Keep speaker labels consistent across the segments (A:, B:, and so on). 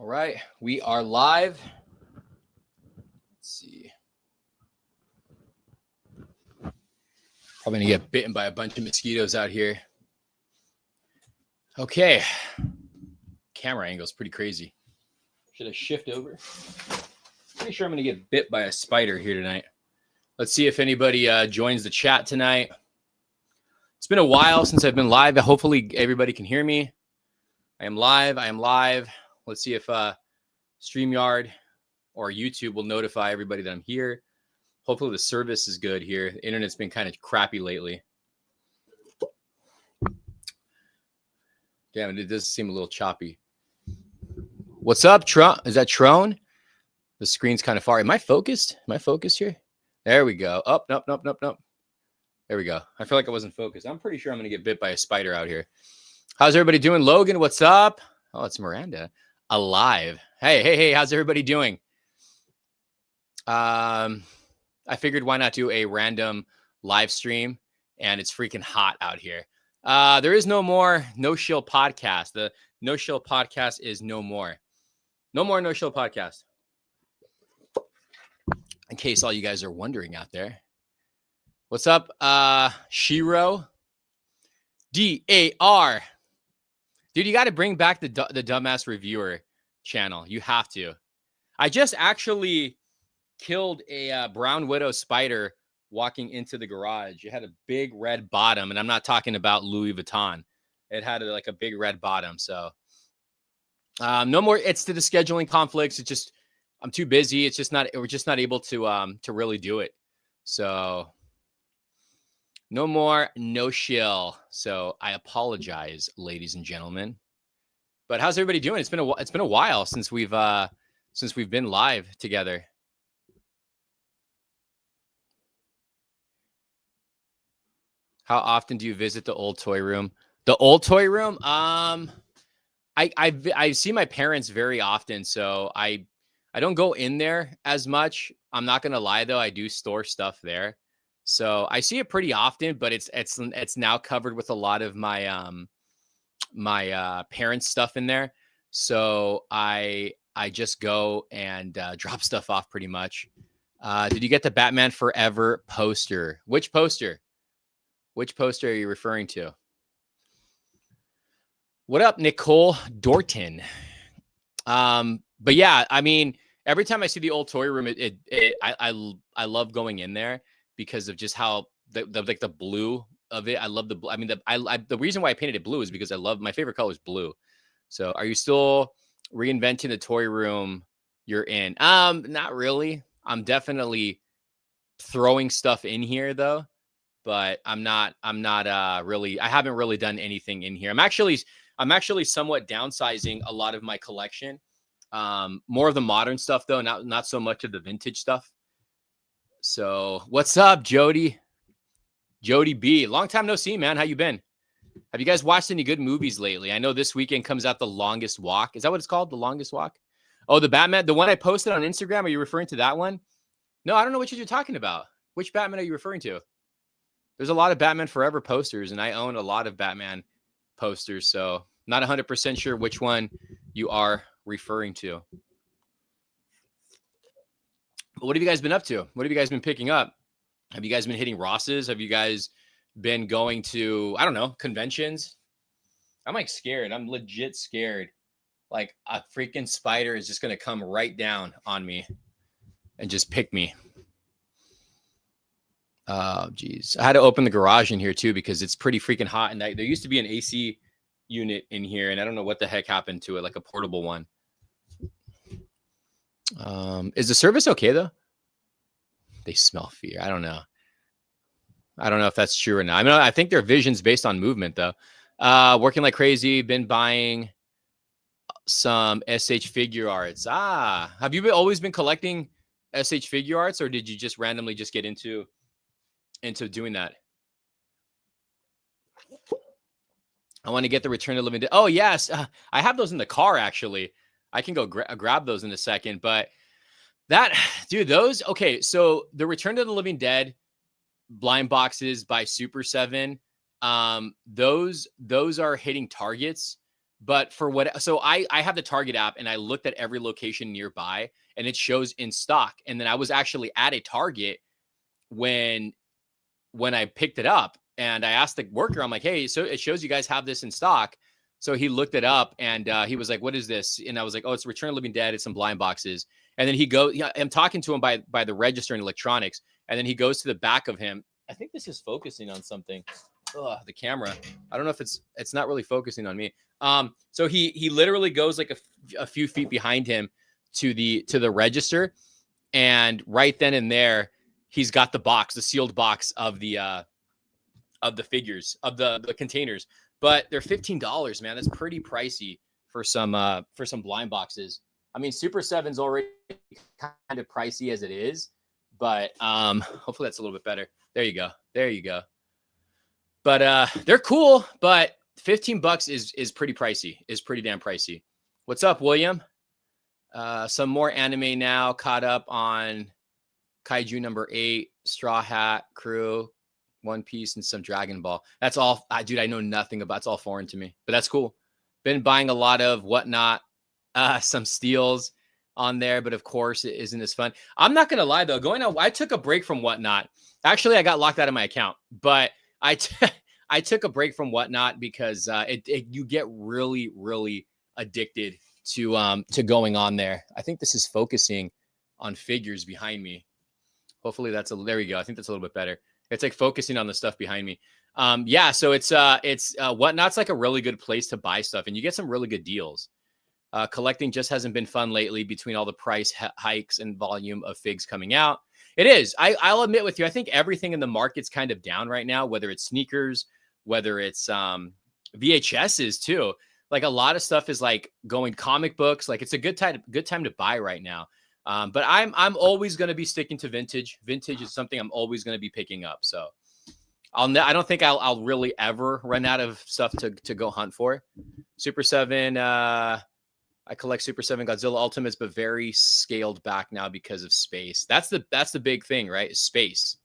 A: All right, we are live. Let's see. Probably gonna get bitten by a bunch of mosquitoes out here. Okay. Camera angle is pretty crazy. Should I shift over? Pretty sure I'm gonna get bit by a spider here tonight. Let's see if anybody joins the chat tonight. It's been a while since I've been live. Hopefully everybody can hear me. I am live. Let's see if StreamYard or YouTube will notify everybody that I'm here. Hopefully the service is good here. The internet's been kind of crappy lately. Damn, it does seem a little choppy. What's up, Tron? Is that Tron? The screen's kind of far. Am I focused? Am I focused here? There we go. Oh, nope. There we go. I feel like I wasn't focused. I'm pretty sure I'm going to get bit by a spider out here. How's everybody doing? Logan, what's up? Oh, it's Miranda. Alive. Hey, how's everybody doing? I figured why not do a random live stream, and it's freaking hot out here. There is no more No Shill podcast. The No Shill podcast is no more. No more No Shill podcast. In case all you guys are wondering out there. What's up, Shiro? DAR. Dude, you got to bring back the Dumbass Reviewer channel. You have to. I just actually killed a brown widow spider walking into the garage. It had a big red bottom, and I'm not talking about Louis Vuitton. It had like a big red bottom. So no more. It's to the scheduling conflicts. It's just I'm too busy. It's just not. We're just not able to really do it. So no more No Shill. So I apologize, ladies and gentlemen. But how's everybody doing? It's been a while since we've been live together. How often do you visit the old toy room? The old toy room? I see my parents very often, so I don't go in there as much. I'm not gonna lie though, I do store stuff there. So I see it pretty often, but it's now covered with a lot of my my parents' stuff in there. So I just go and drop stuff off pretty much. Did you get the Batman Forever poster? Which poster? Which poster are you referring to? What up, Nicole Dorton? But yeah, I mean, every time I see the old toy room, I love going in there because of just how the blue of it. I love the blue. I mean, the reason why I painted it blue is because my favorite color is blue. So, are you still reinventing the toy room you're in? Not really. I'm definitely throwing stuff in here though. But I'm not really, I haven't really done anything in here. I'm actually somewhat downsizing a lot of my collection. More of the modern stuff though, not so much of the vintage stuff. So what's up, Jody B? Long time no see, man. How you been? Have you guys watched any good movies lately? I know this weekend comes out The Longest Walk. Is that what it's called? The Longest Walk? Oh, the Batman, the one I posted on Instagram. Are you referring to that one? No, I don't know what you're talking about. Which Batman are you referring to? There's a lot of Batman Forever posters, and I own a lot of Batman posters, so not 100% sure which one you are referring to. But what have you guys been up to? What have you guys been picking up? Have you guys been hitting Ross's? Have you guys been going to, I don't know, conventions? I'm like scared. I'm legit scared. Like a freaking spider is just going to come right down on me and just pick me. Oh, geez. I had to open the garage in here, too, because it's pretty freaking hot. And there used to be an AC unit in here, and I don't know what the heck happened to it, like a portable one. Is the service okay, though? They smell fear. I don't know. I don't know if that's true or not. I mean, I think their vision's based on movement, though. Working like crazy. Been buying some SH figure arts. Have you always been collecting SH figure arts, or did you just randomly just get into doing that? I want to get the Return of the Living Dead. Oh, yes. I have those in the car, actually. I can go grab those in a second. But that, dude, those, okay. So the Return of the Living Dead blind boxes by Super 7, those are hitting targets But for what, so I have the Target app and I looked at every location nearby and it shows in stock. And then I was actually at a Target when I picked it up, and I asked the worker, I'm like, hey, so it shows you guys have this in stock. So he looked it up and he was like, what is this? And I was like, oh, it's Return of the Living Dead. It's some blind boxes. And then he goes, yeah, I'm talking to him by the register in electronics. And then he goes to the back of him. I think this is focusing on something. Ugh, the camera. I don't know if it's not really focusing on me. So he literally goes like a few feet behind him to the register. And right then and there, he's got the sealed box of the figures, of the containers, but they're $15, man. That's pretty pricey for some blind boxes. I mean, Super 7's already kind of pricey as it is, but hopefully that's a little bit better. There you go. But they're cool, but $15 is pretty pricey, is pretty damn pricey. What's up, William? Some more anime now, caught up on Kaiju number 8, Straw Hat Crew, One Piece, and some Dragon Ball. That's all, dude. I know nothing about. It's all foreign to me, but that's cool. Been buying a lot of Whatnot, some steals on there, but of course it isn't as fun. I'm not gonna lie though. I took a break from Whatnot. Actually, I got locked out of my account, but I took a break from Whatnot because you get really, really addicted to going on there. I think this is focusing on figures behind me. Hopefully there we go. I think that's a little bit better. It's like focusing on the stuff behind me. Yeah, so it's Whatnot's like a really good place to buy stuff, and you get some really good deals. Collecting just hasn't been fun lately between all the price hikes and volume of figs coming out. It is. I'll admit with you, I think everything in the market's kind of down right now, whether it's sneakers, whether it's VHSs too. Like a lot of stuff is like going comic books. Like it's a good time to buy right now. But I'm always going to be sticking to vintage. Vintage is something I'm always going to be picking up. So I don't think I'll really ever run out of stuff to go hunt for. Super 7. I collect Super 7 Godzilla Ultimates, but very scaled back now because of space. That's the big thing, right? Space.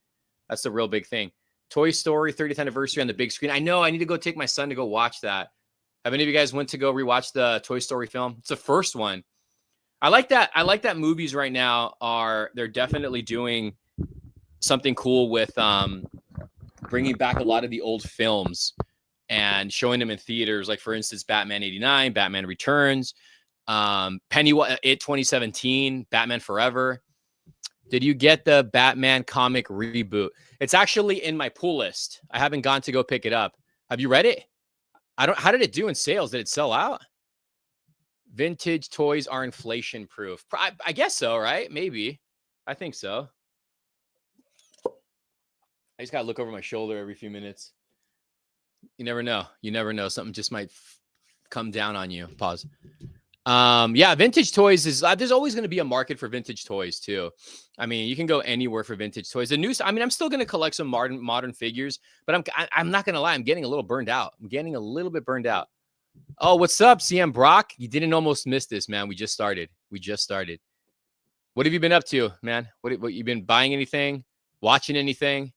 A: That's the real big thing. Toy Story 30th anniversary on the big screen. I know I need to go take my son to go watch that. Have any of you guys went to go rewatch the Toy Story film? It's the first one. I like that movies right now they're definitely doing something cool with bringing back a lot of the old films and showing them in theaters. Like for instance, Batman 89, Batman Returns, Pennywise, It 2017, Batman Forever. Did you get the Batman comic reboot? It's actually in my pull list. I haven't gone to go pick it up. Have you read it? How did it do in sales? Did it sell out? Vintage toys are inflation proof. I guess so, right? Maybe. I think so. I just got to look over my shoulder every few minutes. You never know. Something just might come down on you. Pause. Yeah, vintage toys there's always going to be a market for vintage toys too. I mean, you can go anywhere for vintage toys. I'm still going to collect some modern figures, but I'm not going to lie. I'm getting a little burned out. I'm getting a little bit burned out. Oh, what's up, CM Brock? You didn't almost miss this, man. We just started. What have you been up to, man? What you been buying anything? Watching anything?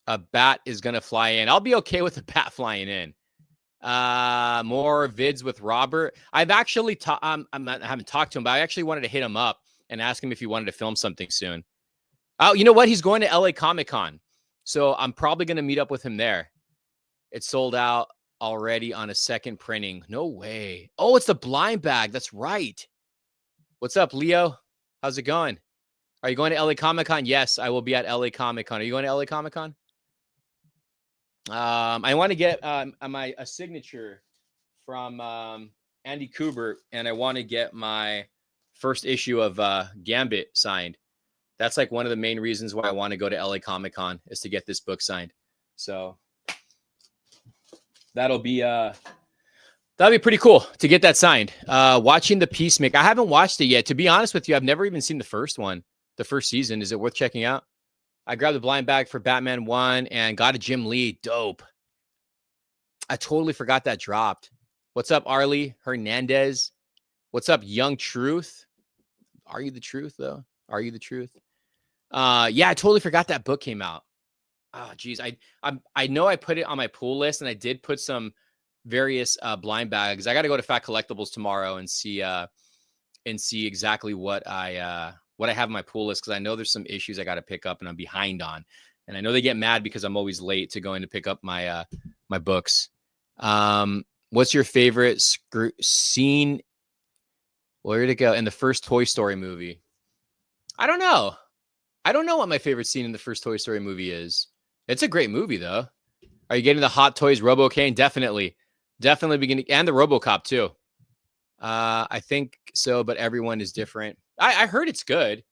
A: A bat is going to fly in. I'll be okay with a bat flying in. More vids with Robert. I've actually I haven't talked to him, but I actually wanted to hit him up and ask him if he wanted to film something soon. Oh, you know what? He's going to LA Comic-Con. So I'm probably going to meet up with him there. It's sold out already on a second printing. No way. Oh, it's the blind bag. That's right. What's up, Leo? How's it going? Are you going to LA Comic-Con? Yes, I will be at LA Comic-Con. Are you going to LA Comic-Con? I want to get a signature from Andy Kubert, and I want to get my first issue of Gambit signed. That's like one of the main reasons why I want to go to LA Comic-Con is to get this book signed. So that'll be pretty cool to get that signed. Watching The Peacemaker. I haven't watched it yet. To be honest with you, I've never even seen the first season. Is it worth checking out? I grabbed the blind bag for Batman 1 and got a Jim Lee. Dope. I totally forgot that dropped. What's up, Arlie Hernandez? What's up, Young Truth? Are you the truth, though? Are you the truth? Yeah, I totally forgot that book came out. Oh, geez. I know I put it on my pool list, and I did put some various blind bags. I got to go to Fat Collectibles tomorrow and see exactly what I have in my pool list, because I know there's some issues I got to pick up and I'm behind on, and I know they get mad because I'm always late to going to pick up my my books. What's your favorite scene? Where to go in the first Toy Story movie? I don't know. I don't know what my favorite scene in the first Toy Story movie is. It's a great movie though. Are you getting the Hot Toys Robo-Cane? Definitely beginning, and the RoboCop too. I think so, but everyone is different. I heard it's good.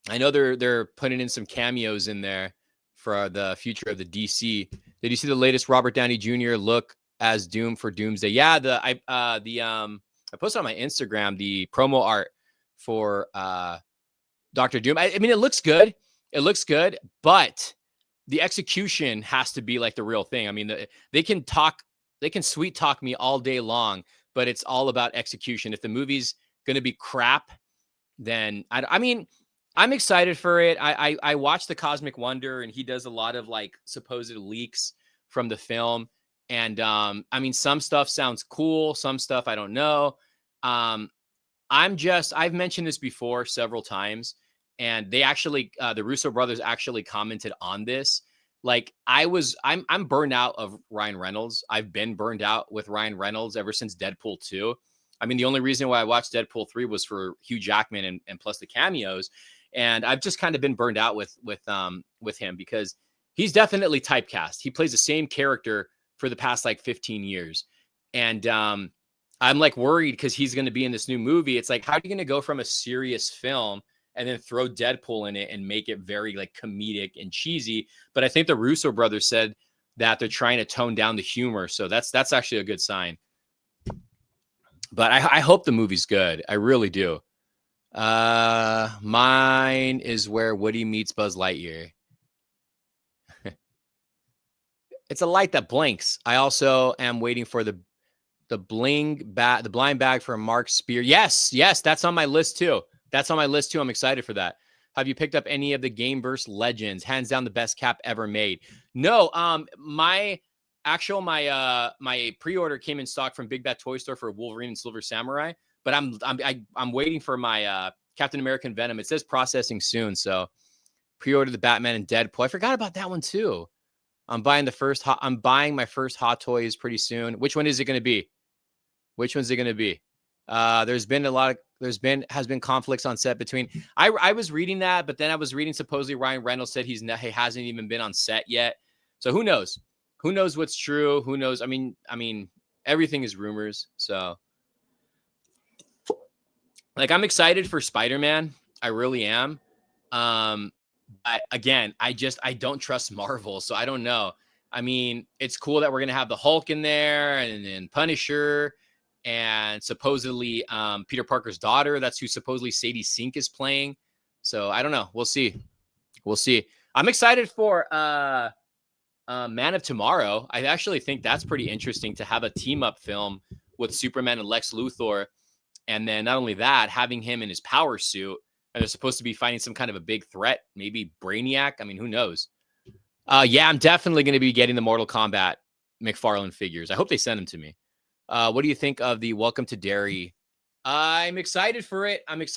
A: I know they're putting in some cameos in there for the future of the DC. Did you see the latest Robert Downey Jr. look as Doom for Doomsday? Yeah, I posted on my Instagram the promo art for Dr. Doom. I mean, it looks good. But the execution has to be like the real thing. I mean, they can sweet talk me all day long, but it's all about execution. If the movie's going to be crap, then I mean, I'm excited for it. I watched The Cosmic Wonder, and he does a lot of like supposed leaks from the film. And I mean, some stuff sounds cool. Some stuff I don't know. I've mentioned this before several times, and they actually, the Russo brothers actually commented on this. Like I'm burned out of Ryan Reynolds. I've been burned out with Ryan Reynolds ever since Deadpool 2. I mean, the only reason why I watched Deadpool 3 was for Hugh Jackman and plus the cameos. And I've just kind of been burned out with him, because he's definitely typecast. He plays the same character for the past like 15 years. And I'm like worried because he's going to be in this new movie. It's like, how are you going to go from a serious film and then throw Deadpool in it and make it very like comedic and cheesy? But I think the Russo brothers said that they're trying to tone down the humor. So that's actually a good sign. But I hope the movie's good. I really do. Mine is Where Woody Meets Buzz Lightyear. It's a light that blinks. I also am waiting for the blind bag for Mark Spear. Yes, that's on my list too. I'm excited for that. Have you picked up any of the Gameverse Legends? Hands down the best cap ever made. No, my pre-order came in stock from Big Bad Toy Store for Wolverine and Silver Samurai, but I'm waiting for my Captain American Venom. It says processing soon, so pre-order the Batman and Deadpool. I forgot about that one too. I'm buying my first Hot Toys pretty soon. Which one is it going to be? There's been conflicts on set between. I was reading that, but then I was reading supposedly Ryan Reynolds said he hasn't even been on set yet. So who knows? Who knows what's true? Who knows? I mean, everything is rumors. So, like, I'm excited for Spider-Man. I really am. But again, I don't trust Marvel, so I don't know. I mean, it's cool that we're gonna have the Hulk in there and Punisher and supposedly Peter Parker's daughter. That's who supposedly Sadie Sink is playing. So I don't know. We'll see. I'm excited for Man of Tomorrow. I actually think that's pretty interesting to have a team up film with Superman and Lex Luthor. And then not only that, having him in his power suit, and they're supposed to be fighting some kind of a big threat, maybe Brainiac. I mean, who knows? Yeah, I'm definitely going to be getting the Mortal Kombat McFarlane figures. I hope they send them to me. What do you think of the Welcome to Derry? I'm excited for it. I mean,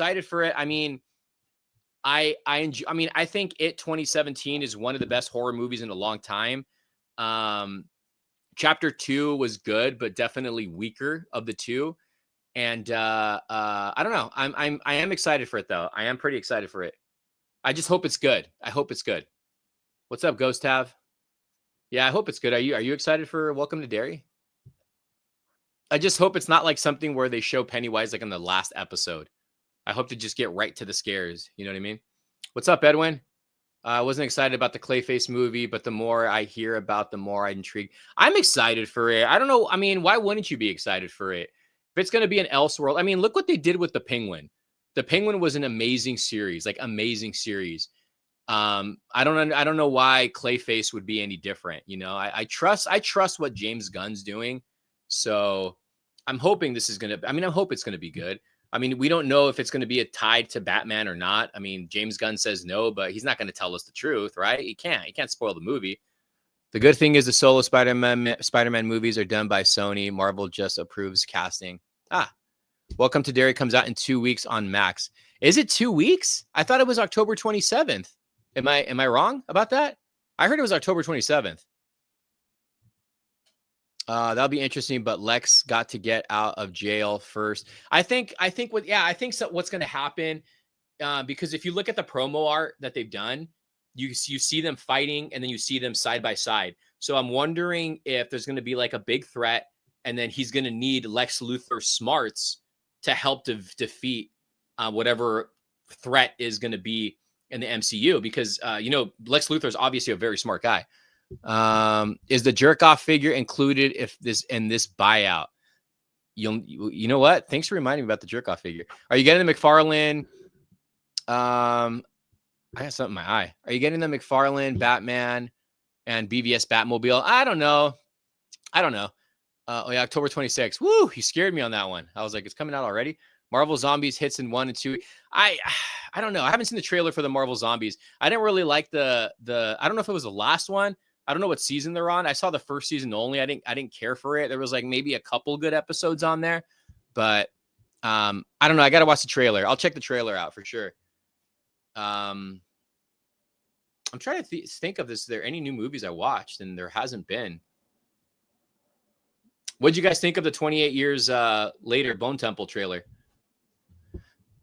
A: I think It 2017 is one of the best horror movies in a long time. Chapter 2 was good, but definitely weaker of the two. And I don't know. I am excited for it though. I am pretty excited for it. I just hope it's good. What's up, Ghost Tav? Yeah, I hope it's good. Are you excited for Welcome to Derry? I just hope it's not like something where they show Pennywise like in the last episode. I hope to just get right to the scares. You know what I mean? What's up, Edwin? I wasn't excited about the Clayface movie, but the more I hear about, the more I'm intrigued. I'm excited for it. I don't know. I mean, why wouldn't you be excited for it? If it's going to be an Elseworld, I mean, look what they did with the Penguin. The Penguin was an amazing series, I don't know why Clayface would be any different. You know, I trust what James Gunn's doing. So I'm hoping I hope it's going to be good. I mean, we don't know if it's going to be tied to Batman or not. I mean, James Gunn says no, but he's not going to tell us the truth, right? He can't spoil the movie. The good thing is the solo Spider-Man movies are done by Sony. Marvel just approves casting. Welcome to Derry comes out in 2 weeks on Max. Is it 2 weeks? I thought it was October 27th. Am I wrong about that? I heard it was October 27th. That'll be interesting, but Lex got to get out of jail first. I think what's going to happen, because if you look at the promo art that they've done, you see them fighting and then you see them side by side. So I'm wondering if there's going to be like a big threat and then he's going to need Lex Luthor smarts to help defeat whatever threat is going to be in the MCU, because Lex Luthor is obviously a very smart guy. Is the jerk off figure included in this buyout? You know what? Thanks for reminding me about the jerk off figure. Are you getting the McFarlane? I got something in my eye. Are you getting the McFarlane Batman and BVS Batmobile? I don't know. October 26th. Woo! You scared me on that one. I was like, it's coming out already. Marvel Zombies hits in 1 and 2. I don't know. I haven't seen the trailer for the Marvel Zombies. I didn't really like the. I don't know if it was the last one. I don't know what season they're on. I saw the first season only. I didn't care for it. There was like maybe a couple good episodes on there, but I don't know. I got to watch the trailer. I'll check the trailer out for sure. I'm trying to think of this. Is there any new movies I watched? And there hasn't been. What'd you guys think of the 28 years later Bone Temple trailer?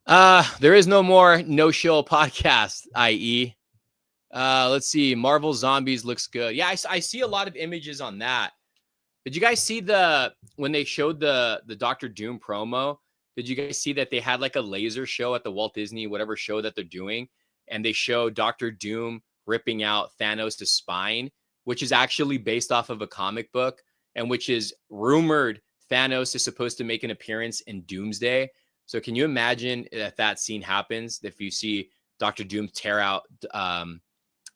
A: There is no more no show podcast, i.e. Let's see. Marvel Zombies looks good. Yeah, I see a lot of images on that. Did you guys see when they showed the Doctor Doom promo? Did you guys see that they had like a laser show at the Walt Disney, whatever show that they're doing? And they showed Doctor Doom ripping out Thanos' spine, which is actually based off of a comic book, and which is rumored Thanos is supposed to make an appearance in Doomsday. So can you imagine if that scene happens, if you see Doctor Doom tear out the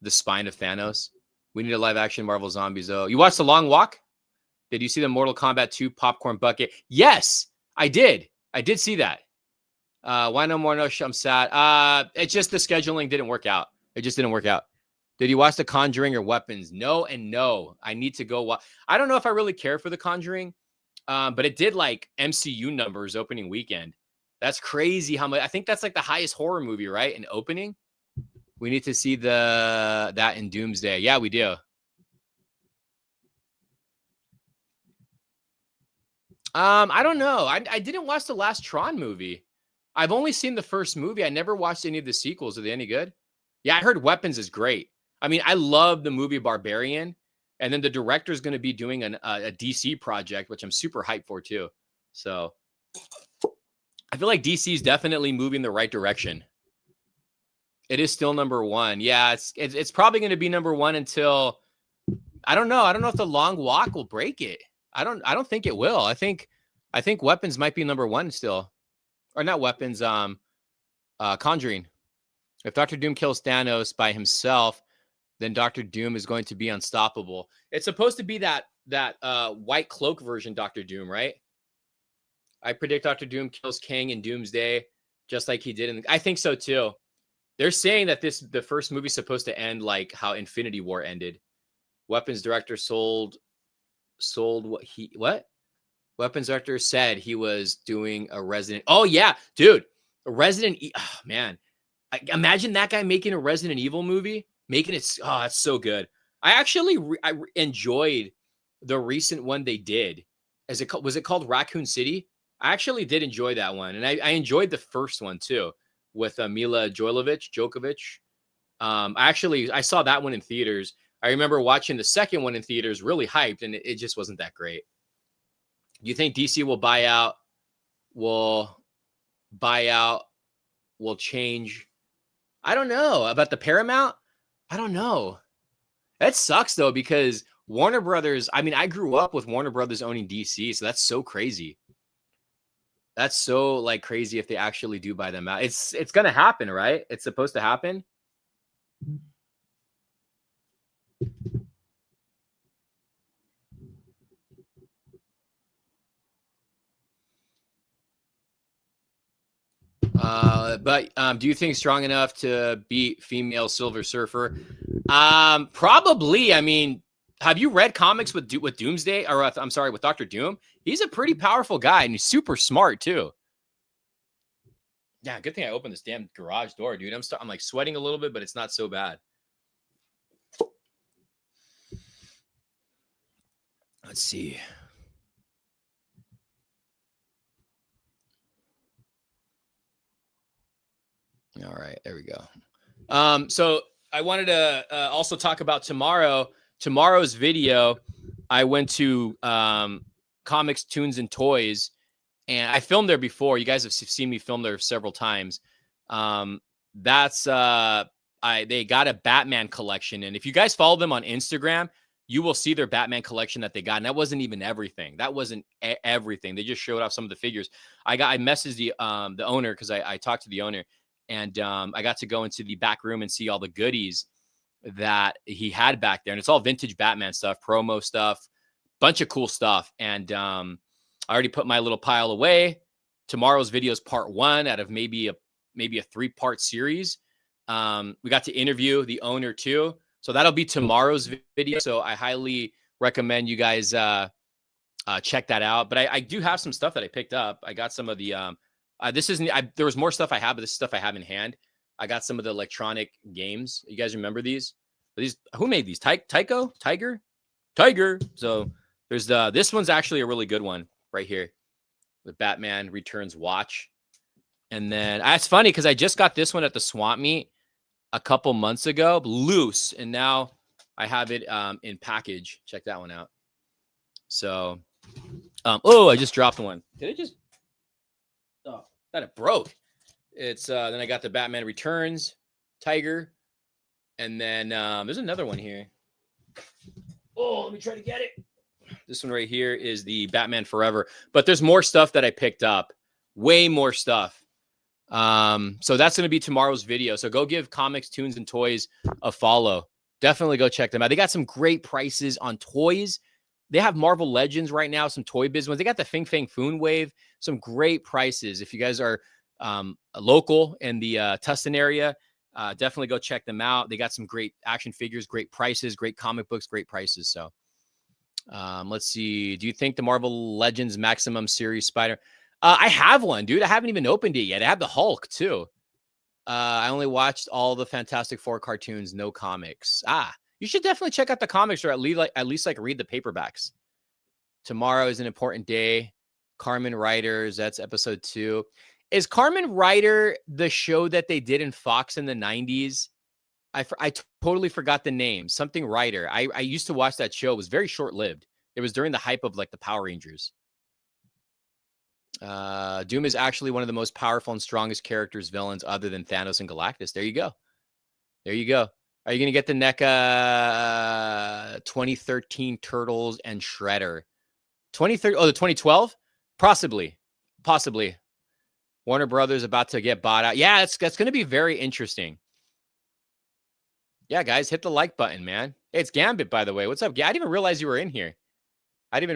A: spine of Thanos? We need a live action Marvel Zombies, though. You watched The Long Walk? Did you see the Mortal Kombat 2 popcorn bucket? Yes, I did. I did see that. Why no more? No, I'm sad. It's just the scheduling didn't work out. It just didn't work out. Did you watch The Conjuring or Weapons? No and no. I need to go watch. I don't know if I really care for The Conjuring, but it did like MCU numbers opening weekend. That's crazy how much. I think that's like the highest horror movie, right? In opening. We need to see that in Doomsday. Yeah, we do. I don't know. I didn't watch the last Tron movie. I've only seen the first movie. I never watched any of the sequels. Are they any good? Yeah, I heard Weapons is great. I mean, I love the movie Barbarian. And then the director is going to be doing a DC project, which I'm super hyped for too. So I feel like DC is definitely moving the right direction. It is still number one. Yeah, it's probably going to be number one until I don't know. I don't know if The Long Walk will break it. I don't think it will. I think Weapons might be number one still, or not Weapons. Conjuring. If Doctor Doom kills Thanos by himself, then Doctor Doom is going to be unstoppable. It's supposed to be that white cloak version Doctor Doom, right? I predict Doctor Doom kills Kang in Doomsday, just like he did I think so too. They're saying that the first movie is supposed to end like how Infinity War ended. Weapons director sold what? Weapons director said he was doing a Resident. Oh yeah, dude, a oh man, imagine that guy making a Resident Evil movie, making it. Oh, that's so good. I actually I enjoyed the recent one they did. Was it called Raccoon City? I actually did enjoy that one, and I enjoyed the first one too with Mila Jovovich. I saw that one in theaters. I remember watching the second one in theaters, really hyped, and it just wasn't that great. Do you think DC will buy out? Will change? I don't know about the Paramount. I don't know. That sucks though, because Warner Brothers. I mean, I grew up with Warner Brothers owning DC, so that's so crazy. That's so like crazy if they actually do buy them out. It's gonna happen, right? It's supposed to happen. But do you think strong enough to beat female Silver Surfer? Probably. I mean, Have you read comics with Doomsday, or I'm sorry, with Doctor Doom? He's a pretty powerful guy, and he's super smart too. Yeah, good thing I opened this damn garage door, dude. I'm like sweating a little bit, but it's not so bad. Let's see. All right, there we go. So I wanted to also talk about tomorrow's video. I went to Comics, Tunes, and Toys, and I filmed there before. You guys have seen me film there several times. That's they got a Batman collection, and if you guys follow them on Instagram, you will see their Batman collection that they got. And that wasn't even everything. That wasn't everything. They just showed off some of the figures. I messaged the owner, because I talked to the owner, and I got to go into the back room and see all the goodies that he had back there. And it's all vintage Batman stuff, promo stuff, bunch of cool stuff. And I already put my little pile away. Tomorrow's video is part 1 out of maybe a 3-part series. We got to interview the owner too. So that'll be tomorrow's video. So I highly recommend you guys check that out. But I do have some stuff that I picked up. I got some of the there was more stuff I have, but this is stuff I have in hand. I got some of the electronic games. You guys remember these? Who made these? Tiger. So there's this one's actually a really good one right here. The Batman Returns watch. And then it's funny because I just got this one at the swamp meet a couple months ago, loose, and now I have it in package. Check that one out. So, I just dropped one. Did it just? Oh, that it broke. It's then I got the Batman Returns Tiger, and then there's another one here. Oh, let me try to get it. This one right here is the Batman Forever, but there's more stuff that I picked up. Way more stuff. So that's going to be tomorrow's video. So go give Comics, Tunes, and Toys a follow. Definitely go check them out. They got some great prices on toys. They have Marvel Legends right now, some Toy Biz ones. They got the Fing Fang Foon Wave, some great prices. If you guys are local in the Tustin area, definitely go check them out. They got some great action figures, great prices, great comic books, great prices. So let's see. Do you think the Marvel Legends Maximum Series Spider? I have one, dude. I haven't even opened it yet. I have the Hulk too. I only watched all the Fantastic Four cartoons, no comics. You should definitely check out the comics, or at least read the paperbacks. Tomorrow is an important day. Carmen Riders, that's episode 2. Is Carmen Rider the show that they did in Fox in the 90s? I totally forgot the name. Something Rider. I used to watch that show. It was very short-lived. It was during the hype of like the Power Rangers. Doom is actually one of the most powerful and strongest villains other than Thanos and Galactus. There you go. Are you going to get the NECA 2013 Turtles and Shredder? 2013? Oh, the 2012? Possibly. Warner Brothers about to get bought out. Yeah, that's going to be very interesting. Yeah, guys, hit the like button, man. Hey, it's Gambit, by the way. What's up? I didn't even realize you were in here. Make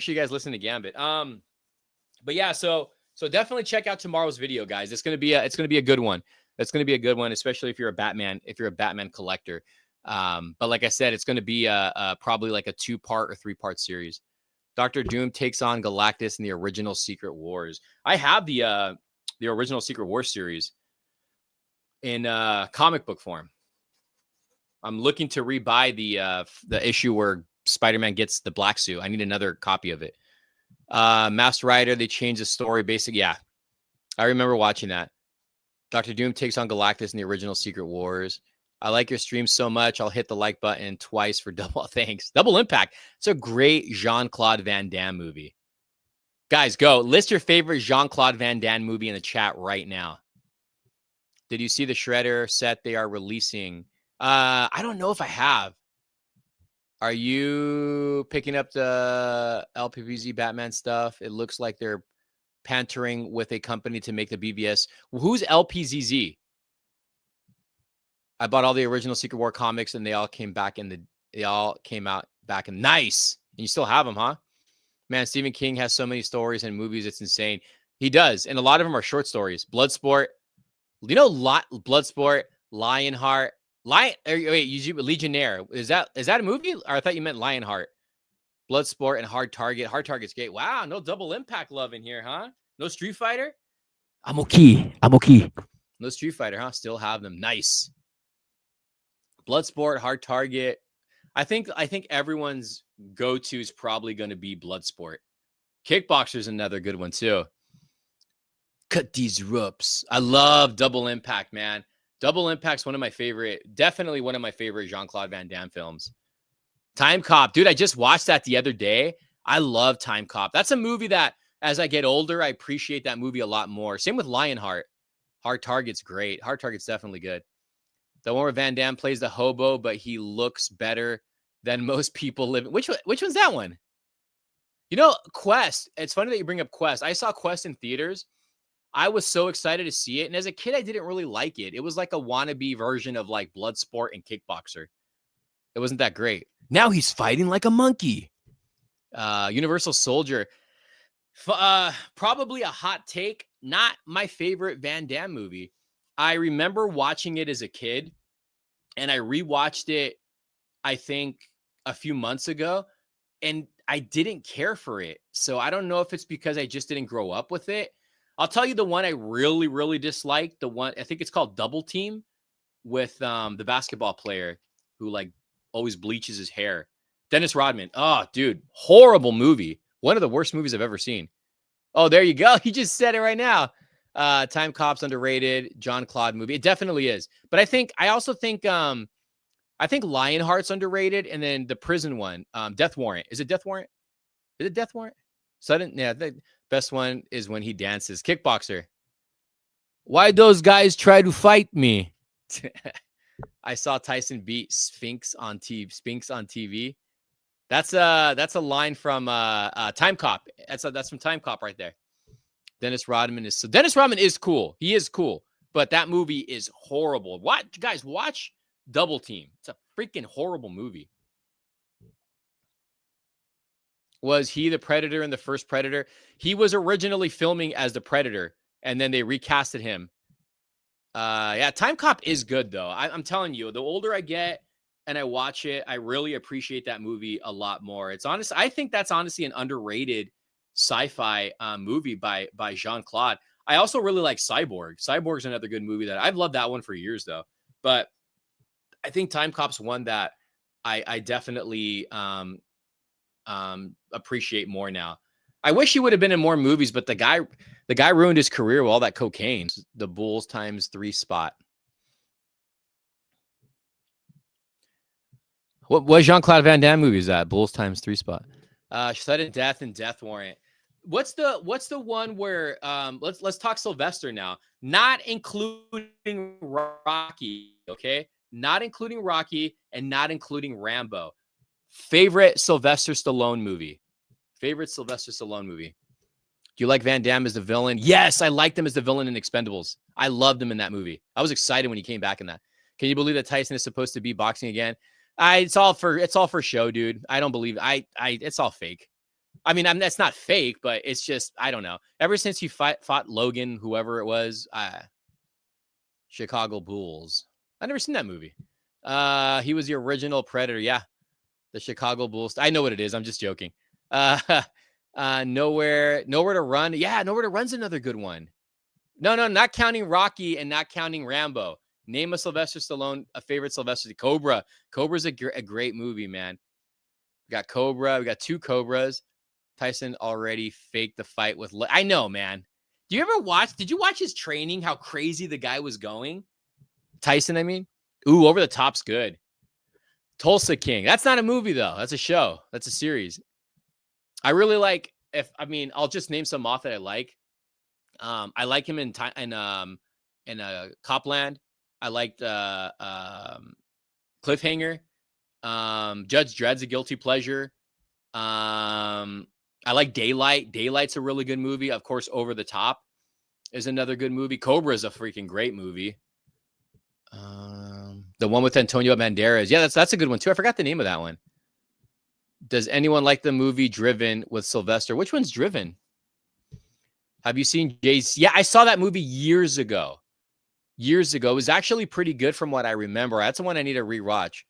A: sure you guys listen to Gambit. But yeah, so definitely check out tomorrow's video, guys. It's gonna be a good one. It's gonna be a good one, especially if you're a Batman collector. But like I said, it's gonna be probably like a 2-part or 3-part series. Dr. Doom takes on Galactus in the original Secret Wars. I have the original Secret Wars series in comic book form. I'm looking to rebuy the issue where Spider-Man gets the black suit. I need another copy of it. Masked Rider, they changed the story. Yeah, I remember watching that. Dr. Doom takes on Galactus in the original Secret Wars. I like your stream so much. I'll hit the like button twice for double. Thanks. Double Impact. It's a great Jean-Claude Van Damme movie. Guys, go list your favorite Jean-Claude Van Damme movie in the chat right now. Did you see the Shredder set they are releasing? I don't know if I have. Are you picking up the LPVZ Batman stuff? It looks like they're pantering with a company to make the BVS. Who's LPZZ? I bought all the original Secret War comics, and they all came out back in nice. And you still have them, huh? Man, Stephen King has so many stories and movies. It's insane. He does, and a lot of them are short stories. Bloodsport, Bloodsport, Lionheart. Wait, Legionnaire. Is that a movie? Or I thought you meant Lionheart. Bloodsport and Hard Target. Hard Target's great. Wow, no Double Impact love in here, huh? No Street Fighter? I'm okay. No Street Fighter, huh? Still have them. Nice. Bloodsport, Hard Target. I think everyone's go-to is probably going to be Bloodsport. Kickboxer's another good one too. Cut these ropes. I love Double Impact, man. Double Impact's definitely one of my favorite Jean-Claude Van Damme films. Time Cop. Dude, I just watched that the other day. I love Time Cop. That's a movie that, as I get older, I appreciate that movie a lot more. Same with Lionheart. Hard Target's great. Hard Target's definitely good. The one where Van Damme plays the hobo, but he looks better than most people living. Which one's that one? You know, Quest. It's funny that you bring up Quest. I saw Quest in theaters. I was so excited to see it. And as a kid, I didn't really like it. It was like a wannabe version of like Bloodsport and Kickboxer. It wasn't that great. Now he's fighting like a monkey. Universal Soldier. Probably a hot take. Not my favorite Van Damme movie. I remember watching it as a kid, and I rewatched it, I think, a few months ago, and I didn't care for it. So I don't know if it's because I just didn't grow up with it. I'll tell you the one I really, really disliked. The one, I think it's called Double Team, with the basketball player who like always bleaches his hair. Dennis Rodman. Oh, dude, horrible movie. One of the worst movies I've ever seen. Oh, there you go. He just said it right now. Time Cop's underrated. Jean-Claude movie. It definitely is. But I also think Lionheart's underrated. And then the prison one, Death Warrant. Is it Death Warrant? Is it Death Warrant? Yeah, the best one is when he dances. Kickboxer. Why those guys try to fight me? I saw Tyson beat Sphinx on TV. That's a line from Time Cop. That's from Time Cop right there. Dennis Rodman is cool. He is cool, but that movie is horrible. Watch Double Team. It's a freaking horrible movie. Was he the Predator in the first Predator? He was originally filming as the Predator, and then they recasted him. Yeah, Time Cop is good though. I'm telling you, the older I get and I watch it, I really appreciate that movie a lot more. It's honest. I think that's honestly an underrated sci-fi movie by Jean-Claude. I also really like Cyborg. Cyborg's another good movie that I've loved that one for years though. But I think Time Cop's one that I definitely appreciate more now. I wish he would have been in more movies, but the guy ruined his career with all that cocaine. The Bulls ×3 spot. What Jean-Claude Van Damme movie is that? Bulls ×3 spot. Sudden Death and Death Warrant. What's the one where let's talk Sylvester now. Not including Rocky, okay? Not including Rocky and not including Rambo. Favorite Sylvester Stallone movie. Do you like Van Damme as the villain? Yes, I liked him as the villain in Expendables. I loved him in that movie. I was excited when he came back in that. Can you believe that Tyson is supposed to be boxing again? It's all for show, dude. I don't believe it's all fake. I mean, that's not fake, but it's just, I don't know. Ever since he fought Logan, whoever it was, Chicago Bulls. I've never seen that movie. He was the original Predator. Yeah. The Chicago Bulls. I know what it is. I'm just joking. Nowhere to Run. Yeah, Nowhere to Run's another good one. No, not counting Rocky and not counting Rambo. Name a Sylvester Stallone, a favorite Sylvester. Cobra. Cobra's a great movie, man. We got Cobra. We got 2 Cobras. Tyson already faked the fight with. I know, man. Did you watch his training? How crazy the guy was going? Tyson, I mean. Ooh, Over the Top's good. Tulsa King. That's not a movie though. That's a show. That's a series. I really like. I'll just name some off that I like. I like him in Copland. I liked Cliffhanger. Judge Dredd's a guilty pleasure. I like Daylight. Daylight's a really good movie. Of course, Over the Top is another good movie. Cobra is a freaking great movie. The one with Antonio Banderas. Yeah, that's a good one too. I forgot the name of that one. Does anyone like the movie Driven with Sylvester? Which one's Driven? Have you seen Jay's? Yeah, I saw that movie years ago. years ago. It was actually pretty good from what I remember. That's the one I need to rewatch.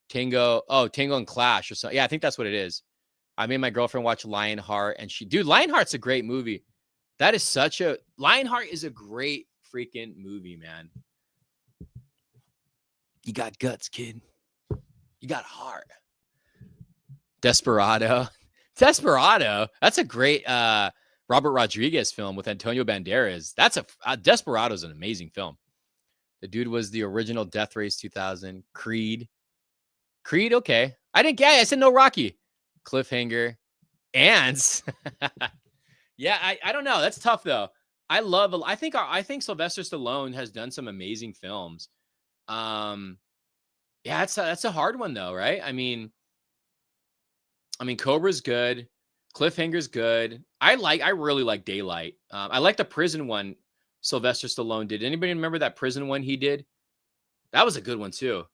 A: Tango and Clash or something. Yeah, I think that's what it is. I made my girlfriend watch Lionheart, and dude, Lionheart's a great movie. Lionheart is a great freaking movie, man. You got guts, kid. You got heart. Desperado. That's a great Robert Rodriguez film with Antonio Banderas. Desperado's an amazing film. The dude was the original Death Race 2000. Creed, okay. I said no Rocky. Cliffhanger. Ants. Yeah, I don't know. That's tough though. I think Sylvester Stallone has done some amazing films. Yeah, that's a hard one though, right? I mean, Cobra's good. Cliffhanger's good. I really like Daylight. I like the prison one Sylvester Stallone did. Anybody remember that prison one he did? That was a good one too.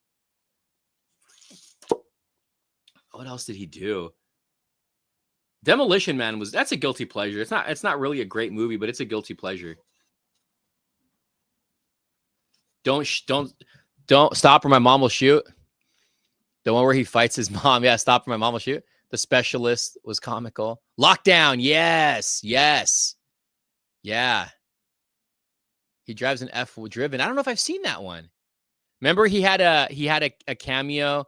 A: What else did he do? Demolition Man that's a guilty pleasure. It's not really a great movie, but it's a guilty pleasure. Don't stop or my mom will shoot. The one where he fights his mom. Yeah, stop or my mom will shoot. The Specialist was comical. Lockdown. Yes. Yeah. He drives an F-driven. I don't know if I've seen that one. Remember he had a cameo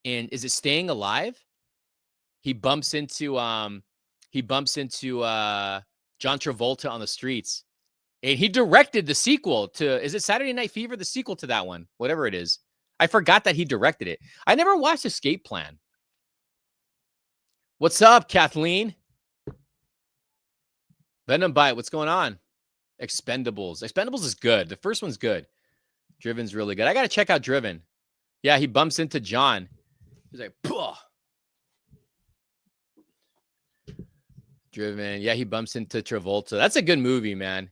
A: in, is it Staying Alive? He bumps into John Travolta on the streets. And he directed the sequel to, is it Saturday Night Fever? The sequel to that one, whatever it is. I forgot that he directed it. I never watched Escape Plan. What's up, Kathleen? Venom Bite, what's going on? Expendables. Expendables is good. The first one's good. Driven's really good. I got to check out Driven. Yeah, he bumps into John. He's like, "Puh." Driven. Yeah, he bumps into Travolta. That's a good movie, man.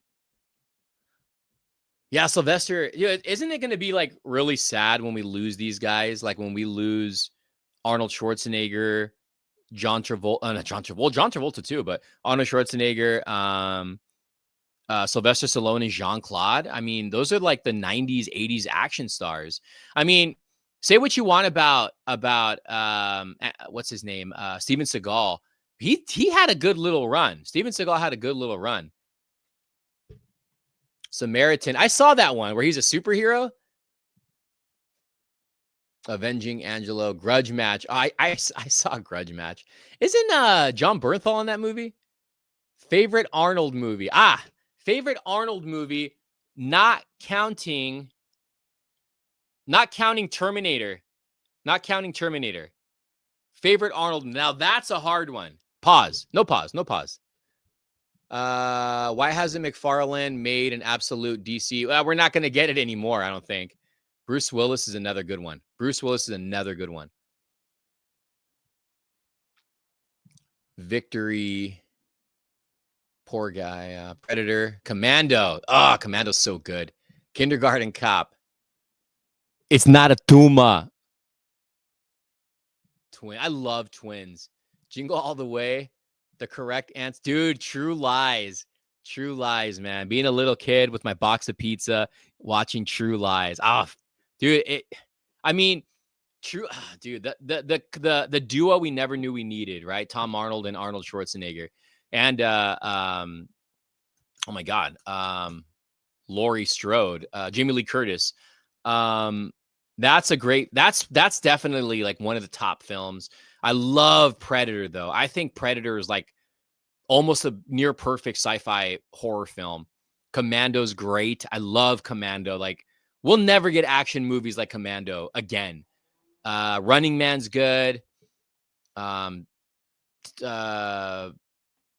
A: Yeah, Sylvester. Yeah, isn't it going to be like really sad when we lose these guys? Like when we lose Arnold Schwarzenegger, John Travolta, John Travolta too, but Arnold Schwarzenegger, Sylvester Stallone, and Jean-Claude. I mean, those are like the 90s, 80s action stars. I mean, say what you want about what's his name? Steven Seagal. He had a good little run. Steven Seagal had a good little run. Samaritan. I saw that one where he's a superhero. Avenging Angelo. Grudge Match. I saw Grudge Match. Isn't John Bernthal in that movie? Favorite Arnold movie. Favorite Arnold movie, not counting Terminator. Not counting Terminator. Favorite Arnold. Now that's a hard one. Pause. No pause. Why hasn't McFarlane made an absolute DC? Well, we're not going to get it anymore, I don't think. Bruce Willis is another good one. Victory. Poor guy. Predator. Commando. Commando's so good. Kindergarten Cop. It's not a tumor. I love Twins. Jingle All the Way. The correct answer. Dude, True Lies. True Lies, man. Being a little kid with my box of pizza, watching True Lies. Dude, dude, the duo we never knew we needed, right? Tom Arnold and Arnold Schwarzenegger. And oh my God, Laurie Strode, Jamie Lee Curtis. That's definitely like one of the top films. I love Predator though. I think Predator is like almost a near perfect sci-fi horror film. Commando's great. I love Commando. Like we'll never get action movies like Commando again. Running Man's good.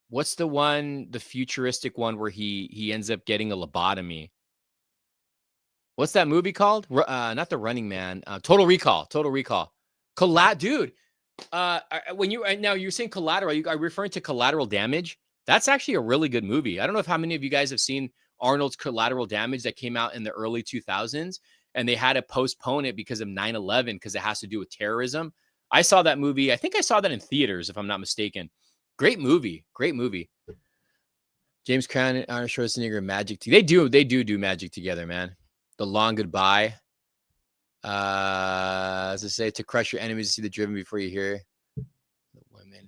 A: What's the futuristic one where he ends up getting a lobotomy? What's that movie called? Not The Running Man. Total Recall. Dude. When you're saying Collateral, are you referring to Collateral Damage? That's actually a really good movie. I don't know if how many of you guys have seen Arnold's Collateral Damage that came out in the early 2000s, and they had to postpone it because of 9/11 because it has to do with terrorism. I saw that movie. I think I saw that in theaters, if I'm not mistaken. Great movie. James Caan and Arnold Schwarzenegger, magic. They do magic together, man. The Long Goodbye. As I say, to crush your enemies, to see the driven before you hear the women.